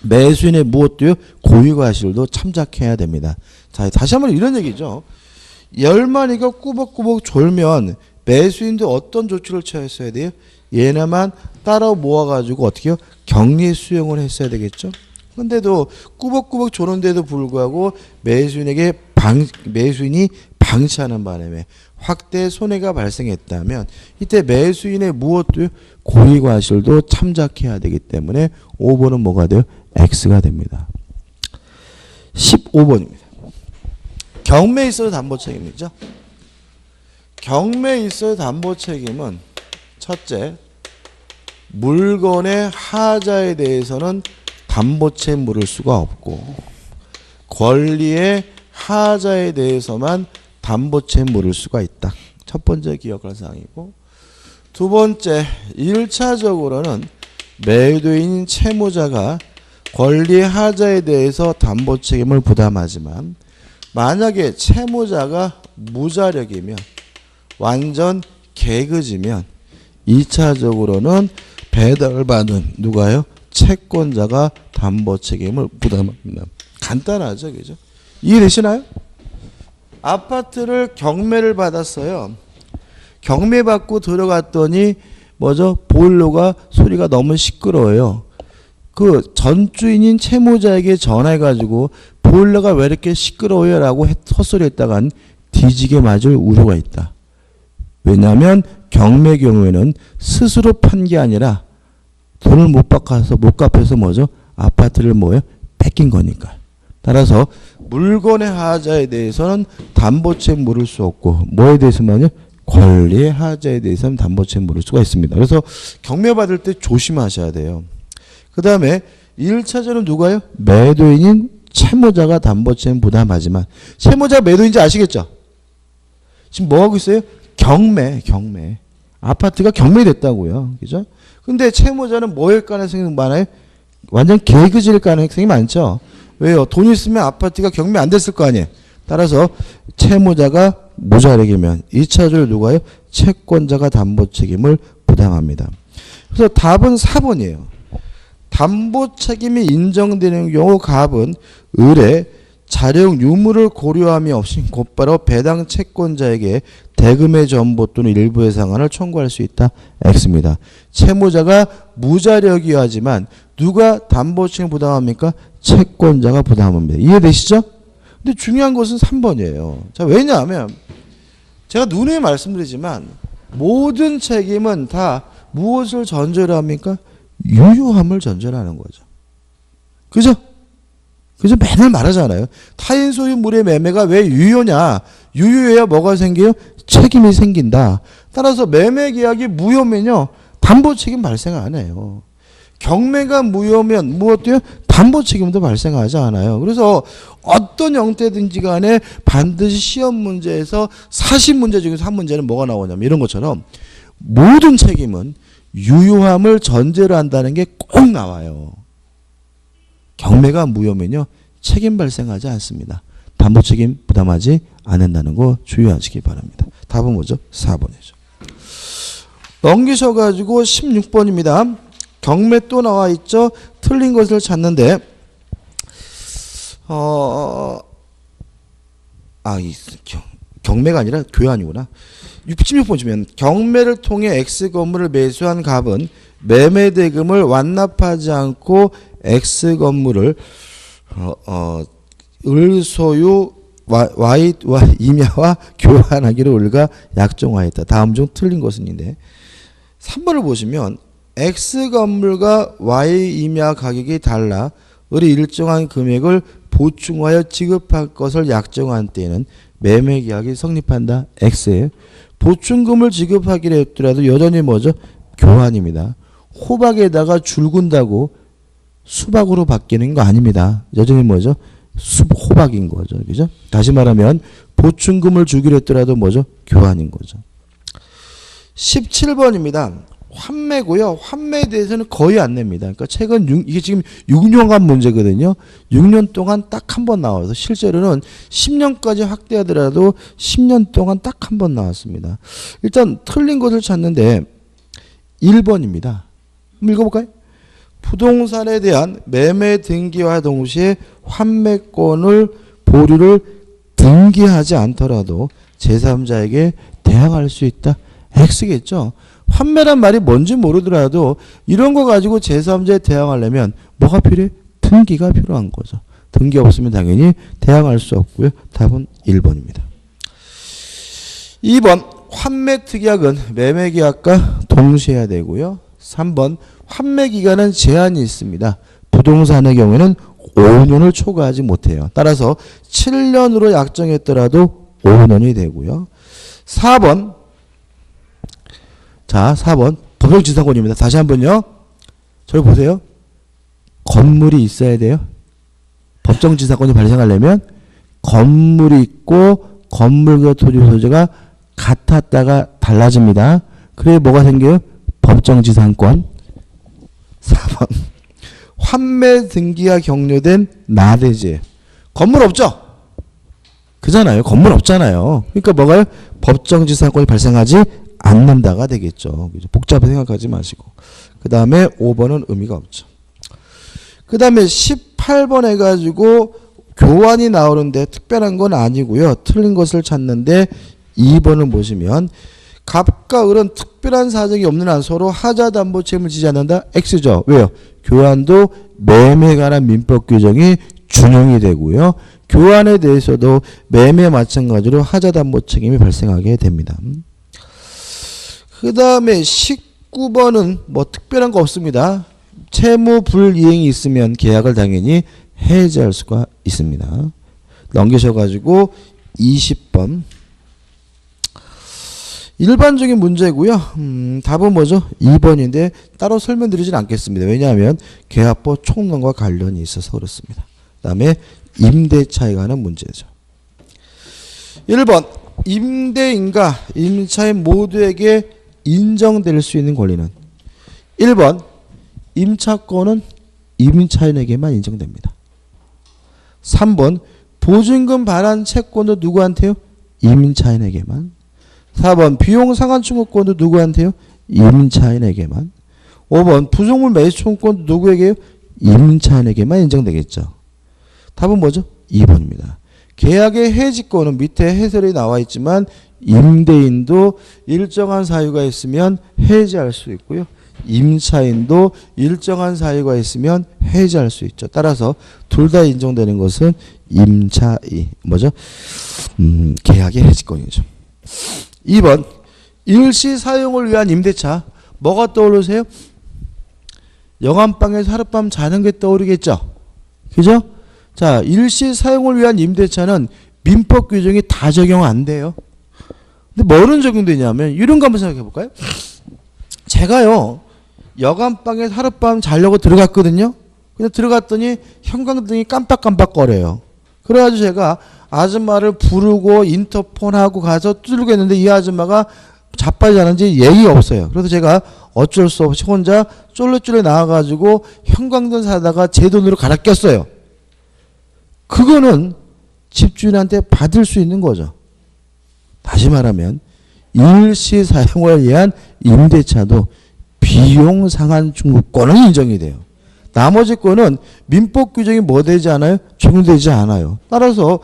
매수인의 무엇도요? 고의과실도 참작해야 됩니다. 자, 다시 한번 이런 얘기죠. 10마리가 꾸벅꾸벅 졸면 매수인도 어떤 조치를 취했어야 돼요? 얘네만 따라 모아가지고 어떻게 해요? 격리 수용을 했어야 되겠죠. 근데도 꾸벅꾸벅 조는데도 불구하고 매수인이 방치하는 바람에 확대 손해가 발생했다면 이때 매수인의 무엇도 고의과실도 참작해야 되기 때문에 5번은 뭐가 돼요? X가 됩니다. 15번입니다. 경매에 있어서 담보 책임이죠. 경매에 있어서 담보 책임은 첫째, 물건의 하자에 대해서는 담보 책임 물을 수가 없고 권리의 하자에 대해서만 담보 책임 물을 수가 있다. 첫 번째 기억할 사항이고, 두 번째 1차적으로는 매도인 채무자가 권리의 하자에 대해서 담보 책임을 부담하지만 만약에 채무자가 무자력이면 완전 개그지면 2차적으로는 배당을 받은 누가요? 채권자가 담보 책임을 부담합니다. 간단하죠, 그죠? 이해되시나요? 아파트를 경매를 받았어요. 경매 받고 들어갔더니 뭐죠? 보일러가 소리가 너무 시끄러워요. 그 전주인인 채무자에게 전화해가지고 보일러가 왜 이렇게 시끄러워요? 라고 헛소리했다간 뒤지게 맞을 우려가 있다. 왜냐하면 경매 경우에는 스스로 판 게 아니라 돈을 못 갚아서 뭐죠? 아파트를 뭐예요? 뺏긴 거니까. 따라서 물건의 하자에 대해서는 담보 책임 물을 수 없고 뭐에 대해서만요? 권리의 하자에 대해서는 담보 책임 물을 수가 있습니다. 그래서 경매 받을 때 조심하셔야 돼요. 그 다음에 1차적으로 누가요? 매도인인 채무자가 담보 책임 부담하지만 채무자가 매도인지 아시겠죠? 지금 뭐 하고 있어요? 경매. 아파트가 경매됐다고요. 그죠? 근데 채무자는 뭐일 가능성이 많아요? 완전 개그질 가능성이 많죠. 왜요? 돈 있으면 아파트가 경매 안 됐을 거 아니에요. 따라서 채무자가 무자력이면 2차적으로 누가요? 채권자가 담보 책임을 부담합니다. 그래서 답은 4번이에요. 담보 책임이 인정되는 경우 갑은 을의 자력 유무를 고려함이 없이 곧바로 배당 채권자에게 대금의 전부 또는 일부의 상환을 청구할 수 있다. X입니다. 채무자가 무자력이하지만 누가 담보 책임 부담합니까? 채권자가 부담합니다. 이해되시죠? 근데 중요한 것은 3번이에요. 자, 왜냐하면 제가 누누이 말씀드리지만 모든 책임은 다 무엇을 전제로 합니까? 유효함을 전제로 하는 거죠. 그죠? 그래서 맨날 말하잖아요. 타인 소유 물의 매매가 왜 유효냐? 유효해야 뭐가 생겨요? 책임이 생긴다. 따라서 매매 계약이 무효면요, 담보 책임 발생 안 해요. 경매가 무효면 무엇도요? 담보 책임도 발생하지 않아요. 그래서 어떤 형태든지 간에 반드시 시험 문제에서 사실 문제 중에서 한 문제는 뭐가 나오냐면 이런 것처럼 모든 책임은 유효함을 전제로 한다는 게 꼭 나와요. 경매가 무효면요, 책임 발생하지 않습니다. 담보 책임 부담하지 않는다는 거 주의하시기 바랍니다. 답은 뭐죠? 4번이죠. 넘기셔가지고 16번입니다. 경매 또 나와 있죠. 틀린 것을 찾는데 경매가 아니라 교환이구나. 16번 주면 경매를 통해 X 건물을 매수한 갑은 매매 대금을 완납하지 않고 X 건물을 을 소유 Y 임야와 교환하기로 을가 약정하였다. 다음 중 틀린 것은인데 3번을 보시면 X 건물과 Y 임야 가격이 달라 을이 일정한 금액을 보충하여 지급할 것을 약정한 때에는 매매 계약이 성립한다. X에 보충금을 지급하기로 했더라도 여전히 뭐죠? 교환입니다. 호박에다가 줄근다고 수박으로 바뀌는 거 아닙니다. 여전히 뭐죠? 호박인 거죠. 그죠? 다시 말하면 보충금을 주기로 했더라도 뭐죠? 교환인 거죠. 17번입니다. 환매고요. 환매에 대해서는 거의 안 냅니다. 그러니까 최근 이게 지금 6년간 문제거든요. 6년 동안 딱 한 번 나와서 실제로는 10년까지 확대하더라도 10년 동안 딱 한 번 나왔습니다. 일단 틀린 것을 찾는데 1번입니다. 한번 읽어볼까요? 부동산에 대한 매매 등기와 동시에 환매권을 보류를 등기하지 않더라도 제3자에게 대항할 수 있다. X겠죠. 환매란 말이 뭔지 모르더라도 이런 거 가지고 제3자에 대항하려면 뭐가 필요해? 등기가 필요한 거죠. 등기 없으면 당연히 대항할 수 없고요. 답은 1번입니다. 2번 환매 특약은 매매 계약과 동시에 해야 되고요. 3번 환매 기간은 제한이 있습니다. 부동산의 경우에는 5년을 초과하지 못해요. 따라서 7년으로 약정했더라도 5년이 되고요. 4번 자, 4번 법정지상권입니다. 다시 한번요. 저기 보세요. 건물이 있어야 돼요. 법정지상권이 발생하려면 건물이 있고 건물과 토지 소재가 같았다가 달라집니다. 그래 뭐가 생겨요? 법정지상권. 4번 환매 등기가 격려된 나대지. 건물 없죠? 그잖아요. 건물 없잖아요. 그러니까 뭐가요? 법정지상권이 발생하지 않는다가 되겠죠. 복잡하게 생각하지 마시고. 그 다음에 5번은 의미가 없죠. 그 다음에 18번 해가지고 교환이 나오는데 특별한 건 아니고요. 틀린 것을 찾는데 2번을 보시면 갑과 을은 특별한 사정이 없는 한 서로 하자담보 책임을 지지 않는다. X죠. 왜요? 교환도 매매에 관한 민법 규정이 준용이 되고요. 교환에 대해서도 매매 마찬가지로 하자담보 책임이 발생하게 됩니다. 그 다음에 19번은 뭐 특별한 거 없습니다. 채무 불이행이 있으면 계약을 당연히 해지할 수가 있습니다. 넘기셔가지고 20번 일반적인 문제고요. 답은 뭐죠? 2번인데 따로 설명드리진 않겠습니다. 왜냐하면 계약법 총론과 관련이 있어서 그렇습니다. 그 다음에 임대차에 관한 문제죠. 1번 임대인과 임차인 모두에게 인정될 수 있는 권리는 1번 임차권은 임차인에게만 인정됩니다. 3번 보증금 반환 채권도 누구한테요? 임차인에게만. 4번 비용 상환 청구권도 누구한테요? 임차인에게만. 5번 부속물 매수 청구권도 누구에게요? 임차인에게만 인정되겠죠. 답은 뭐죠? 2번입니다. 계약의 해지권은 밑에 해설이 나와 있지만 임대인도 일정한 사유가 있으면 해지할 수 있고요. 임차인도 일정한 사유가 있으면 해지할 수 있죠. 따라서 둘 다 인정되는 것은 뭐죠? 계약의 해지권이죠. 2번 일시 사용을 위한 임대차. 뭐가 떠오르세요? 영암방에서 하룻밤 자는 게 떠오르겠죠. 그죠? 자, 일시 사용을 위한 임대차는 민법 규정이 다 적용 안 돼요. 근데 뭐는 적용되냐면 이런 거 한번 생각해 볼까요? 제가요 여간방에 하룻밤 자려고 들어갔거든요. 근데 들어갔더니 형광등이 깜빡깜빡거려요. 그래가지고 제가 아줌마를 부르고 인터폰하고 가서 두들겨 했는데 이 아줌마가 자빠지는지 예의가 없어요. 그래서 제가 어쩔 수 없이 혼자 쫄래쫄래 나와가지고 형광등 사다가 제 돈으로 갈아 꼈어요. 그거는 집주인한테 받을 수 있는 거죠. 다시 말하면 일시 사용을 위한 임대차도 비용 상한 청구권은 인정이 돼요. 나머지 거는 민법 규정이 뭐 되지 않아요? 적용되지 않아요. 따라서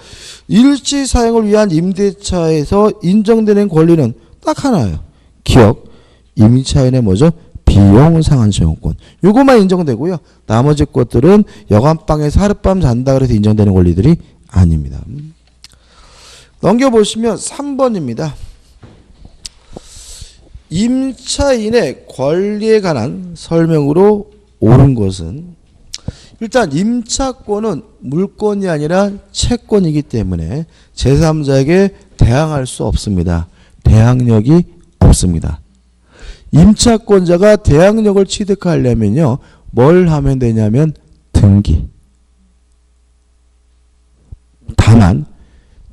일시 사용을 위한 임대차에서 인정되는 권리는 딱 하나예요. 기억, 임차인의 뭐죠? 비용 상한 청구권. 요것만 인정되고요. 나머지 것들은 여관방에서 하룻밤 잔다 그래서 인정되는 권리들이 아닙니다. 넘겨보시면 3번입니다. 임차인의 권리에 관한 설명으로 옳은 것은 일단 임차권은 물권이 아니라 채권이기 때문에 제3자에게 대항할 수 없습니다. 대항력이 없습니다. 임차권자가 대항력을 취득하려면요. 뭘 하면 되냐면 등기. 다만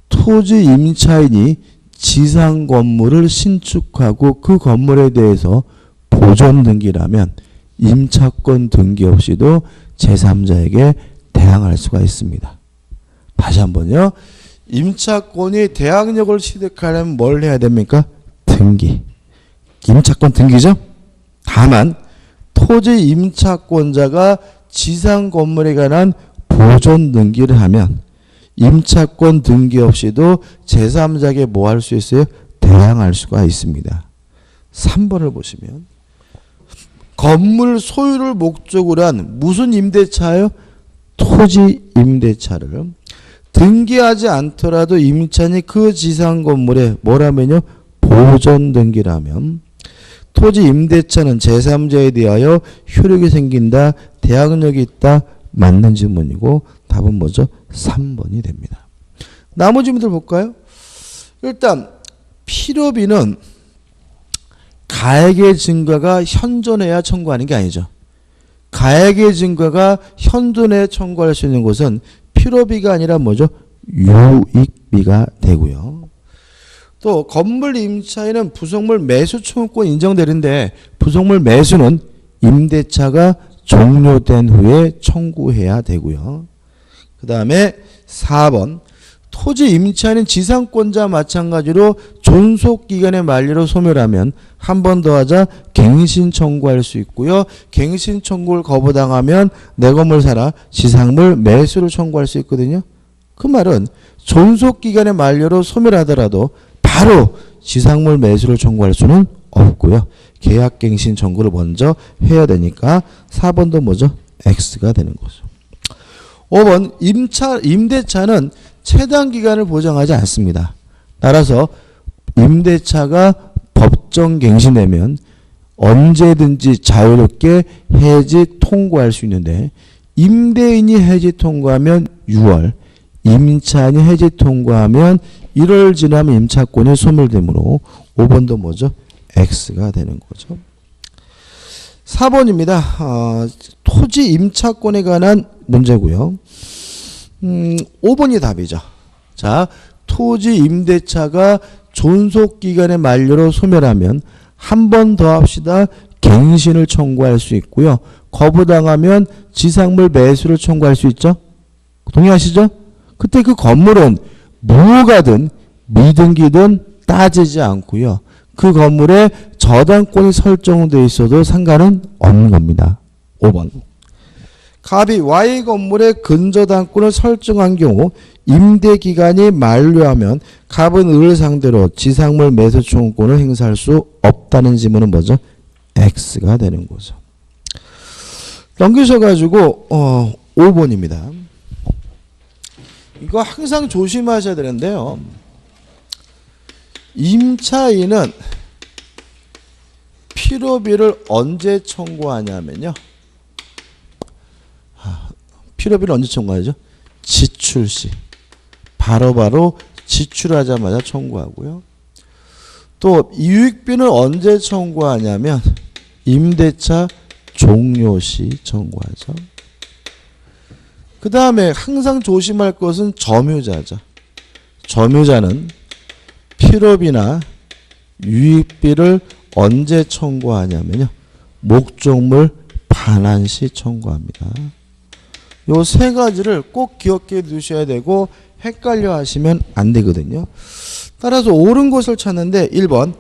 토지 임차인이 지상 건물을 신축하고 그 건물에 대해서 보존 등기라면 임차권 등기 없이도 제3자에게 대항할 수가 있습니다. 다시 한번요. 임차권이 대항력을 취득하려면 뭘 해야 됩니까? 등기. 임차권 등기죠? 다만 토지 임차권자가 지상 건물에 관한 보존 등기를 하면 임차권 등기 없이도 제3자에게 뭐 할 수 있어요? 대항할 수가 있습니다. 3번을 보시면 건물 소유를 목적으로 한 무슨 임대차예요? 토지 임대차를 등기하지 않더라도 임차인이 그 지상 건물에 뭐라면요? 보존 등기라면 토지 임대차는 제3자에 대하여 효력이 생긴다, 대항력이 있다, 맞는 질문이고 답은 뭐죠? 3번이 됩니다. 나머지 문제를 볼까요? 일단 필요비는 가액의 증가가 현존해야 청구하는 게 아니죠. 가액의 증가가 현존해 청구할 수 있는 것은 필요비가 아니라 뭐죠? 유익비가 되고요. 또 건물 임차인은 부속물 매수 청구권 인정되는데 부속물 매수는 임대차가 종료된 후에 청구해야 되고요. 그 다음에 4번 토지 임차인은 지상권자 마찬가지로 존속기간의 만료로 소멸하면 한 번 더 하자 갱신 청구할 수 있고요. 갱신 청구를 거부당하면 내 건물 사라 지상물 매수를 청구할 수 있거든요. 그 말은 존속기간의 만료로 소멸하더라도 바로 지상물 매수를 청구할 수는 없고요. 계약갱신 청구를 먼저 해야 되니까 4번도 뭐죠? X가 되는 거죠. 5번 임대차는 최단 기간을 보장하지 않습니다. 따라서 임대차가 법정 갱신되면 언제든지 자유롭게 해지 통고할 수 있는데 임대인이 해지 통고하면 6월, 임차인이 해지 통고하면 1월 지나면 임차권이 소멸되므로 5번도 뭐죠? X가 되는 거죠. 4번입니다. 토지 임차권에 관한 문제고요. 5번이 답이죠. 자, 토지 임대차가 존속기간의 만료로 소멸하면 한 번 더 합시다. 갱신을 청구할 수 있고요. 거부당하면 지상물 매수를 청구할 수 있죠. 동의하시죠? 그때 그 건물은 무효가든 미등기든 따지지 않고요. 그 건물에 저당권이 설정되어 있어도 상관은 없는 겁니다. 5번. 갑이 Y 건물에 근저당권을 설정한 경우 임대기간이 만료하면 갑은 을을 상대로 지상물 매수 청구권을 행사할 수 없다는 지문은 뭐죠? X가 되는 거죠. 넘기셔가지고 5번입니다. 이거 항상 조심하셔야 되는데요. 임차인은 필요비를 언제 청구하냐면요. 필요비를 언제 청구하죠? 지출 시. 바로바로 지출하자마자 청구하고요. 또 유익비는 언제 청구하냐면 임대차 종료 시 청구하죠. 그 다음에 항상 조심할 것은 점유자죠. 점유자는 필요비나 유익비를 언제 청구하냐면요. 목적물 반환 시 청구합니다. 요 세 가지를 꼭 기억해 두셔야 되고 헷갈려 하시면 안 되거든요. 따라서 옳은 것을 찾는데 1번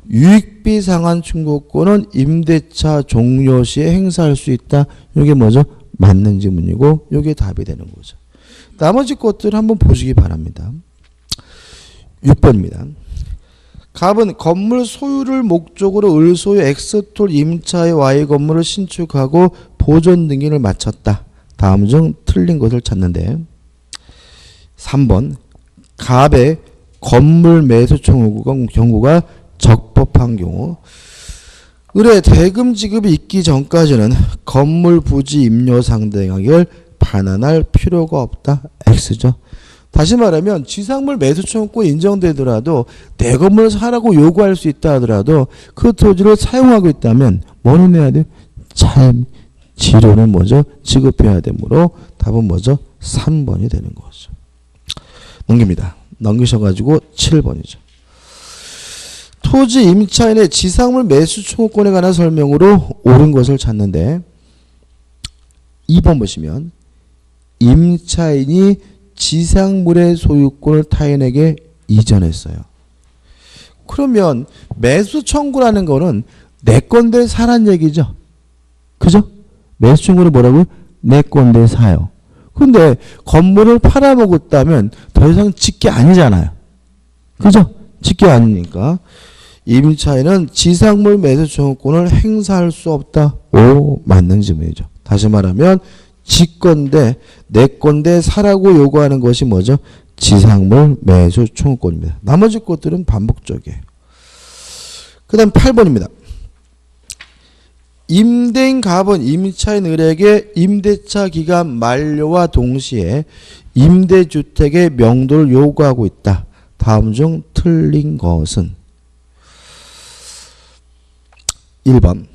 유익비 상환 충고권은 임대차 종료 시에 행사할 수 있다. 이게 뭐죠? 맞는 지문이고 이게 답이 되는 거죠. 나머지 것들을 한번 보시기 바랍니다. 6번입니다. 갑은 건물 소유를 목적으로 을소유 X톨 임차의 Y 건물을 신축하고 보존 등기를 마쳤다. 다음 중 틀린 것을 찾는데 3번 갑의 건물 매수 청구가 적법한 경우 을의 대금 지급이 있기 전까지는 건물 부지 임료 상대가격을 반환할 필요가 없다. X죠. 다시 말하면 지상물 매수 청구권 인정되더라도 내 건물을 사라고 요구할 수 있다 하더라도 그 토지를 사용하고 있다면 뭐는 해야 돼? 차임 지료는 뭐죠? 지급해야 되므로 답은 뭐죠? 3번이 되는 거죠. 넘깁니다. 넘기셔가지고 7번이죠. 토지 임차인의 지상물 매수 청구권에 관한 설명으로 옳은 것을 찾는데 2번 보시면 임차인이 지상물의 소유권을 타인에게 이전했어요. 그러면 매수 청구라는 거는 내 건데 사란 얘기죠. 그죠? 매수 청구는 뭐라고요? 내 건데 사요. 근데 건물을 팔아먹었다면 더 이상 직계 아니잖아요. 그죠? 직계 아니니까 임차인은 지상물 매수 청구권을 행사할 수 없다. 오, 맞는 질문이죠. 다시 말하면 지 건데 내 건데 사라고 요구하는 것이 뭐죠? 지상물 매수 청구권입니다. 나머지 것들은 반복적이에요. 그 다음 8번입니다. 임대인 갑은 임차인 을에게 임대차 기간 만료와 동시에 임대주택의 명도를 요구하고 있다. 다음 중 틀린 것은 1번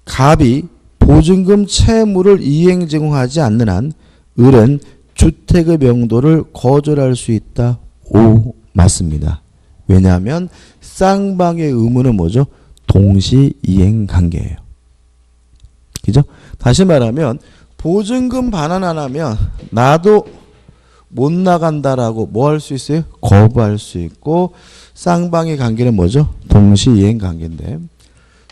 갑이 보증금 채무를 이행 제공하지 않는 한 을은 주택의 명도를 거절할 수 있다. 오, 맞습니다. 왜냐하면 쌍방의 의무는 뭐죠? 동시 이행 관계예요. 그죠? 다시 말하면 보증금 반환 안 하면 나도 못 나간다라고 뭐 할 수 있어요? 거부할 수 있고 쌍방의 관계는 뭐죠? 동시 이행 관계인데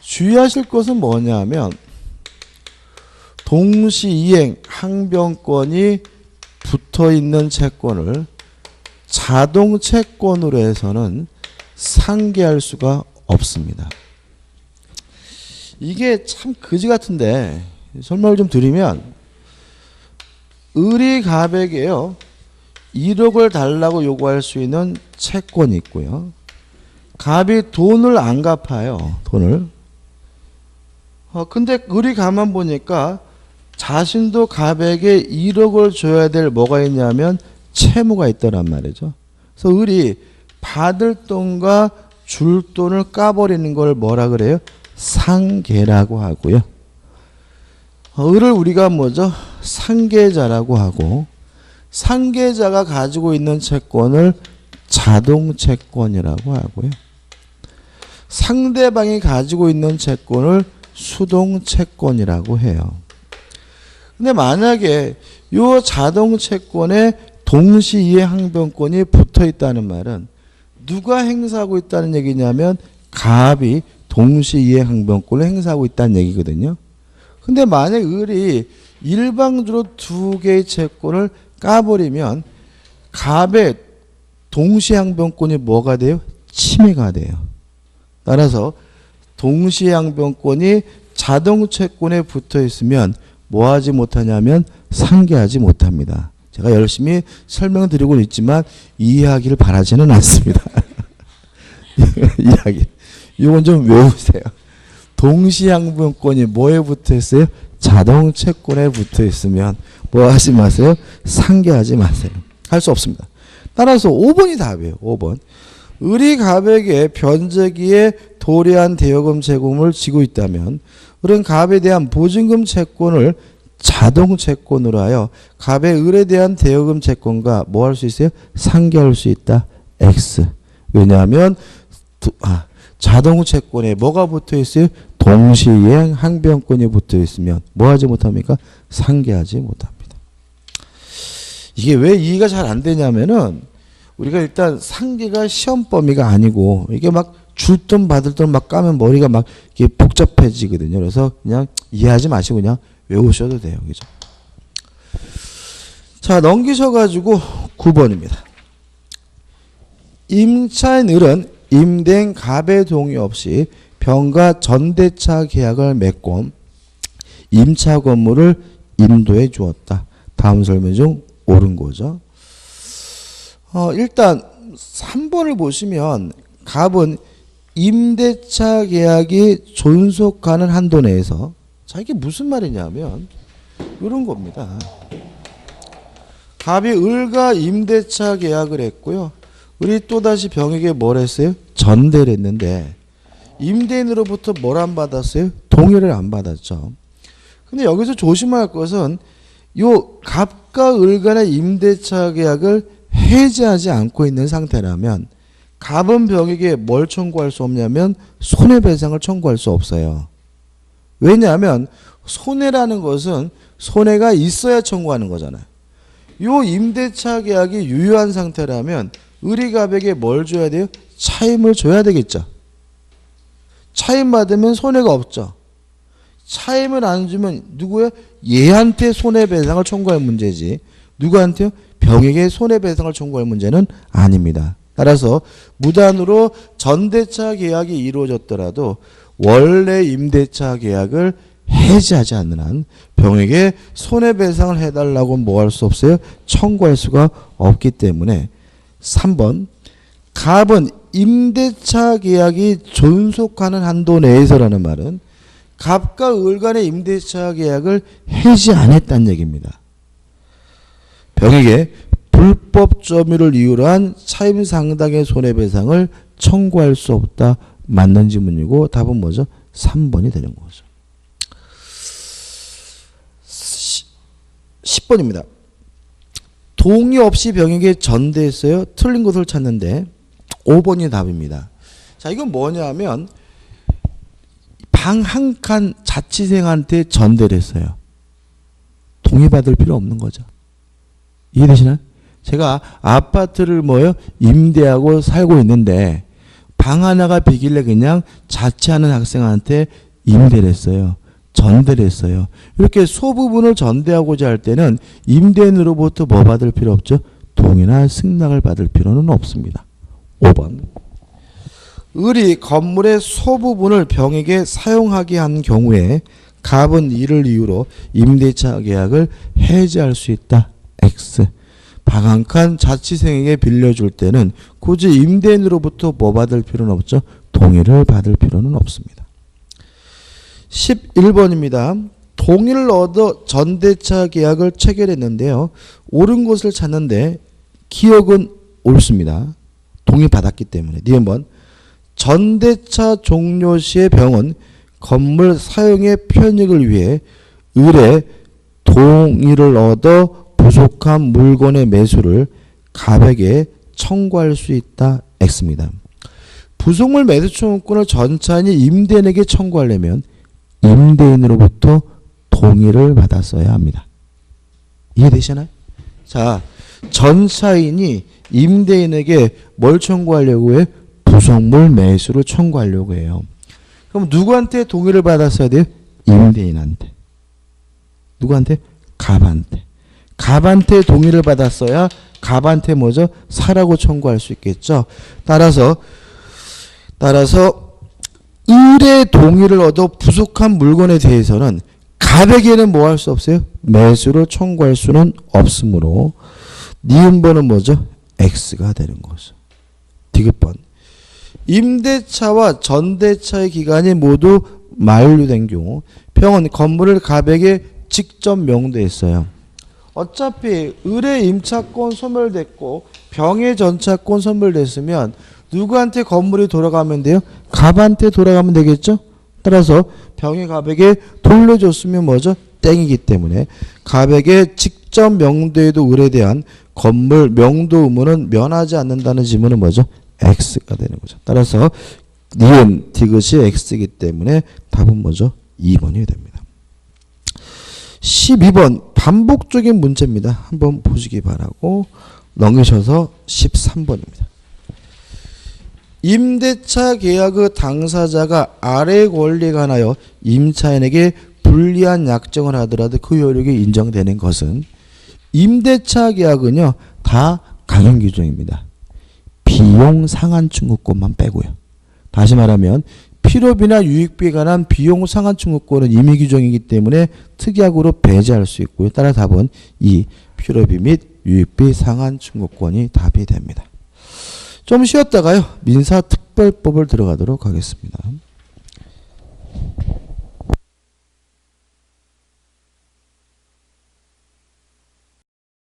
주의하실 것은 뭐냐면 동시 이행 항변권이 붙어있는 채권을 자동 채권으로 해서는 상계할 수가 없습니다. 이게 참 그지 같은데 설명을 좀 드리면 을이 갑에게요 1억을 달라고 요구할 수 있는 채권이 있고요. 갑이 돈을 안 갚아요. 돈을. 근데 을이 가만 보니까 자신도 갑에게 1억을 줘야 될 뭐가 있냐면 채무가 있더란 말이죠. 그래서 을이 받을 돈과 줄 돈을 까버리는 걸 뭐라 그래요? 상계라고 하고요. 을을 우리가 뭐죠? 상계자라고 하고 상계자가 가지고 있는 채권을 자동채권이라고 하고요. 상대방이 가지고 있는 채권을 수동채권이라고 해요. 근데 만약에 이 자동채권에 동시이행 항변권이 붙어 있다는 말은 누가 행사하고 있다는 얘기냐면 갑이 동시이행 항변권을 행사하고 있다는 얘기거든요. 근데 만약 을이 일방적으로 두 개의 채권을 까버리면 갑의 동시항변권이 뭐가 돼요? 침해가 돼요. 따라서 동시항변권이 자동채권에 붙어 있으면 뭐 하지 못하냐면 상계하지 못합니다. 제가 열심히 설명드리고 있지만 이해하기를 바라지는 않습니다. 이해하기. 이건 좀 외우세요. 동시항변권이 뭐에 붙어 있어요? 자동채권에 붙어 있으면 뭐 하지 마세요? 상계하지 마세요. 할 수 없습니다. 따라서 5번이 답이에요. 5번. 을이 갑에게 변제기에 도래한 대여금 제공을 지고 있다면 을은 갑에 대한 보증금 채권을 자동채권으로 하여 갑의 을에 대한 대여금 채권과 뭐 할 수 있어요? 상계할 수 있다. X. 왜냐하면 자동채권에 뭐가 붙어 있어요? 동시이행 항변권이 붙어 있으면 뭐 하지 못합니까? 상계하지 못합니다. 이게 왜 이해가 잘 안 되냐면은 우리가 일단 상계가 시험 범위가 아니고 이게 막 줄 돈 받을 돈 막 까면 머리가 막 이게 복잡해지거든요. 그래서 그냥 이해하지 마시고 그냥 외우셔도 돼요. 그죠? 자, 넘기셔가지고 9번입니다. 임차인 을은 임대인 갑의 동의 없이 병과 전대차 계약을 맺고 임차 건물을 임도해 주었다. 다음 설명 중 옳은 거죠. 일단 3번을 보시면 갑은 임대차 계약이 존속하는 한도 내에서, 자, 이게 무슨 말이냐면 이런 겁니다. 갑이 을과 임대차 계약을 했고요. 을이 또다시 병에게 뭘 했어요? 전대를 했는데 임대인으로부터 뭘 안 받았어요? 동의를 안 받았죠. 근데 여기서 조심할 것은 요 갑과 을 간의 임대차 계약을 해지하지 않고 있는 상태라면 갑은 병에게 뭘 청구할 수 없냐면 손해배상을 청구할 수 없어요. 왜냐하면 손해라는 것은 손해가 있어야 청구하는 거잖아요. 요 임대차 계약이 유효한 상태라면 을이 갑에게 뭘 줘야 돼요? 차임을 줘야 되겠죠. 차임 받으면 손해가 없죠. 차임을 안 주면 누구야? 얘한테 손해배상을 청구할 문제지 누구한테요? 병에게 손해배상을 청구할 문제는 아닙니다. 따라서 무단으로 전대차 계약이 이루어졌더라도 원래 임대차 계약을 해지하지 않는 한 병에게 손해배상을 해달라고 뭐 할 수 없어요? 청구할 수가 없기 때문에 3번 갑은 임대차 계약이 존속하는 한도 내에서라는 말은 갑과 을 간의 임대차 계약을 해지 안 했다는 얘기입니다. 병에게 불법 점유를 이유로 한 차임 상당의 손해배상을 청구할 수 없다. 맞는 지문이고 답은 뭐죠? 3번이 되는 거죠. 10번입니다. 동의 없이 병에게 전대했어요. 틀린 것을 찾는데 5번이 답입니다. 자, 이건 뭐냐면 방 한 칸 자취생한테 전대를 했어요. 동의받을 필요 없는 거죠. 이해되시나요? 제가 아파트를 임대하고 살고 있는데 방 하나가 비길래 그냥 자취하는 학생한테 임대를 했어요. 전대를 했어요. 이렇게 소부분을 전대하고자 할 때는 임대인으로부터 뭐 받을 필요 없죠? 동의나 승낙을 받을 필요는 없습니다. 5번. 을이 건물의 소부분을 병에게 사용하게 한 경우에 갑은 이를 이유로 임대차 계약을 해지할 수 있다. X. 방 한 칸 자취생에게 빌려줄 때는 굳이 임대인으로부터 뭐 받을 필요는 없죠? 동의를 받을 필요는 없습니다. 11번입니다. 동의를 얻어 전대차 계약을 체결했는데요. 옳은 것을 찾는데 기억은 옳습니다. 동의받았기 때문에. 니은번 전대차 종료 시의 병은 건물 사용의 편익을 위해 을의 동의를 얻어 부속한 물건의 매수를 갑에게 청구할 수 있다. X입니다. 부속물 매수 청구권을 전차인이 임대인에게 청구하려면 임대인으로부터 동의를 받았어야 합니다. 이해되시나요? 자, 전차인이 임대인에게 뭘 청구하려고 해요? 부속물 매수를 청구하려고 해요. 그럼 누구한테 동의를 받았어야 돼요? 임대인한테. 누구한테? 갑한테. 갑한테 동의를 받았어야 갑한테 뭐죠? 사라고 청구할 수 있겠죠. 따라서 을의 동의를 얻어 부속한 물건에 대해서는 갑에게는 뭐 할 수 없어요? 매수를 청구할 수는 없으므로 니은번은 뭐죠? X가 되는 거죠. 디귿번. 임대차와 전대차의 기간이 모두 만료된 경우 병은 건물을 갑에게 직접 명대했어요. 어차피 을의 임차권 소멸됐고 병의 전차권 소멸됐으면 누구한테 건물이 돌아가면 돼요? 갑한테 돌아가면 되겠죠? 따라서 병이 갑에게 돌려줬으면 뭐죠? 땡이기 때문에 갑에게 직접 명도에도 을에 대한 건물 명도 의무는 면하지 않는다는 지문은 뭐죠? X가 되는 거죠. 따라서 니은 디귿이 X이기 때문에 답은 뭐죠? 2번이 됩니다. 12번 반복적인 문제입니다. 한번 보시기 바라고 넘기셔서 13번입니다. 임대차 계약의 당사자가 아래 권리에 관하여 임차인에게 불리한 약정을 하더라도 그 효력이 인정되는 것은 임대차 계약은요 다 강행 규정입니다. 비용 상한 청구권만 빼고요. 다시 말하면 필요비나 유익비에 관한 비용 상한 청구권은 임의 규정이기 때문에 특약으로 배제할 수 있고요. 따라 답은 이 필요비 및 유익비 상한 청구권이 답이 됩니다. 좀 쉬었다가요 민사특별법을 들어가도록 하겠습니다.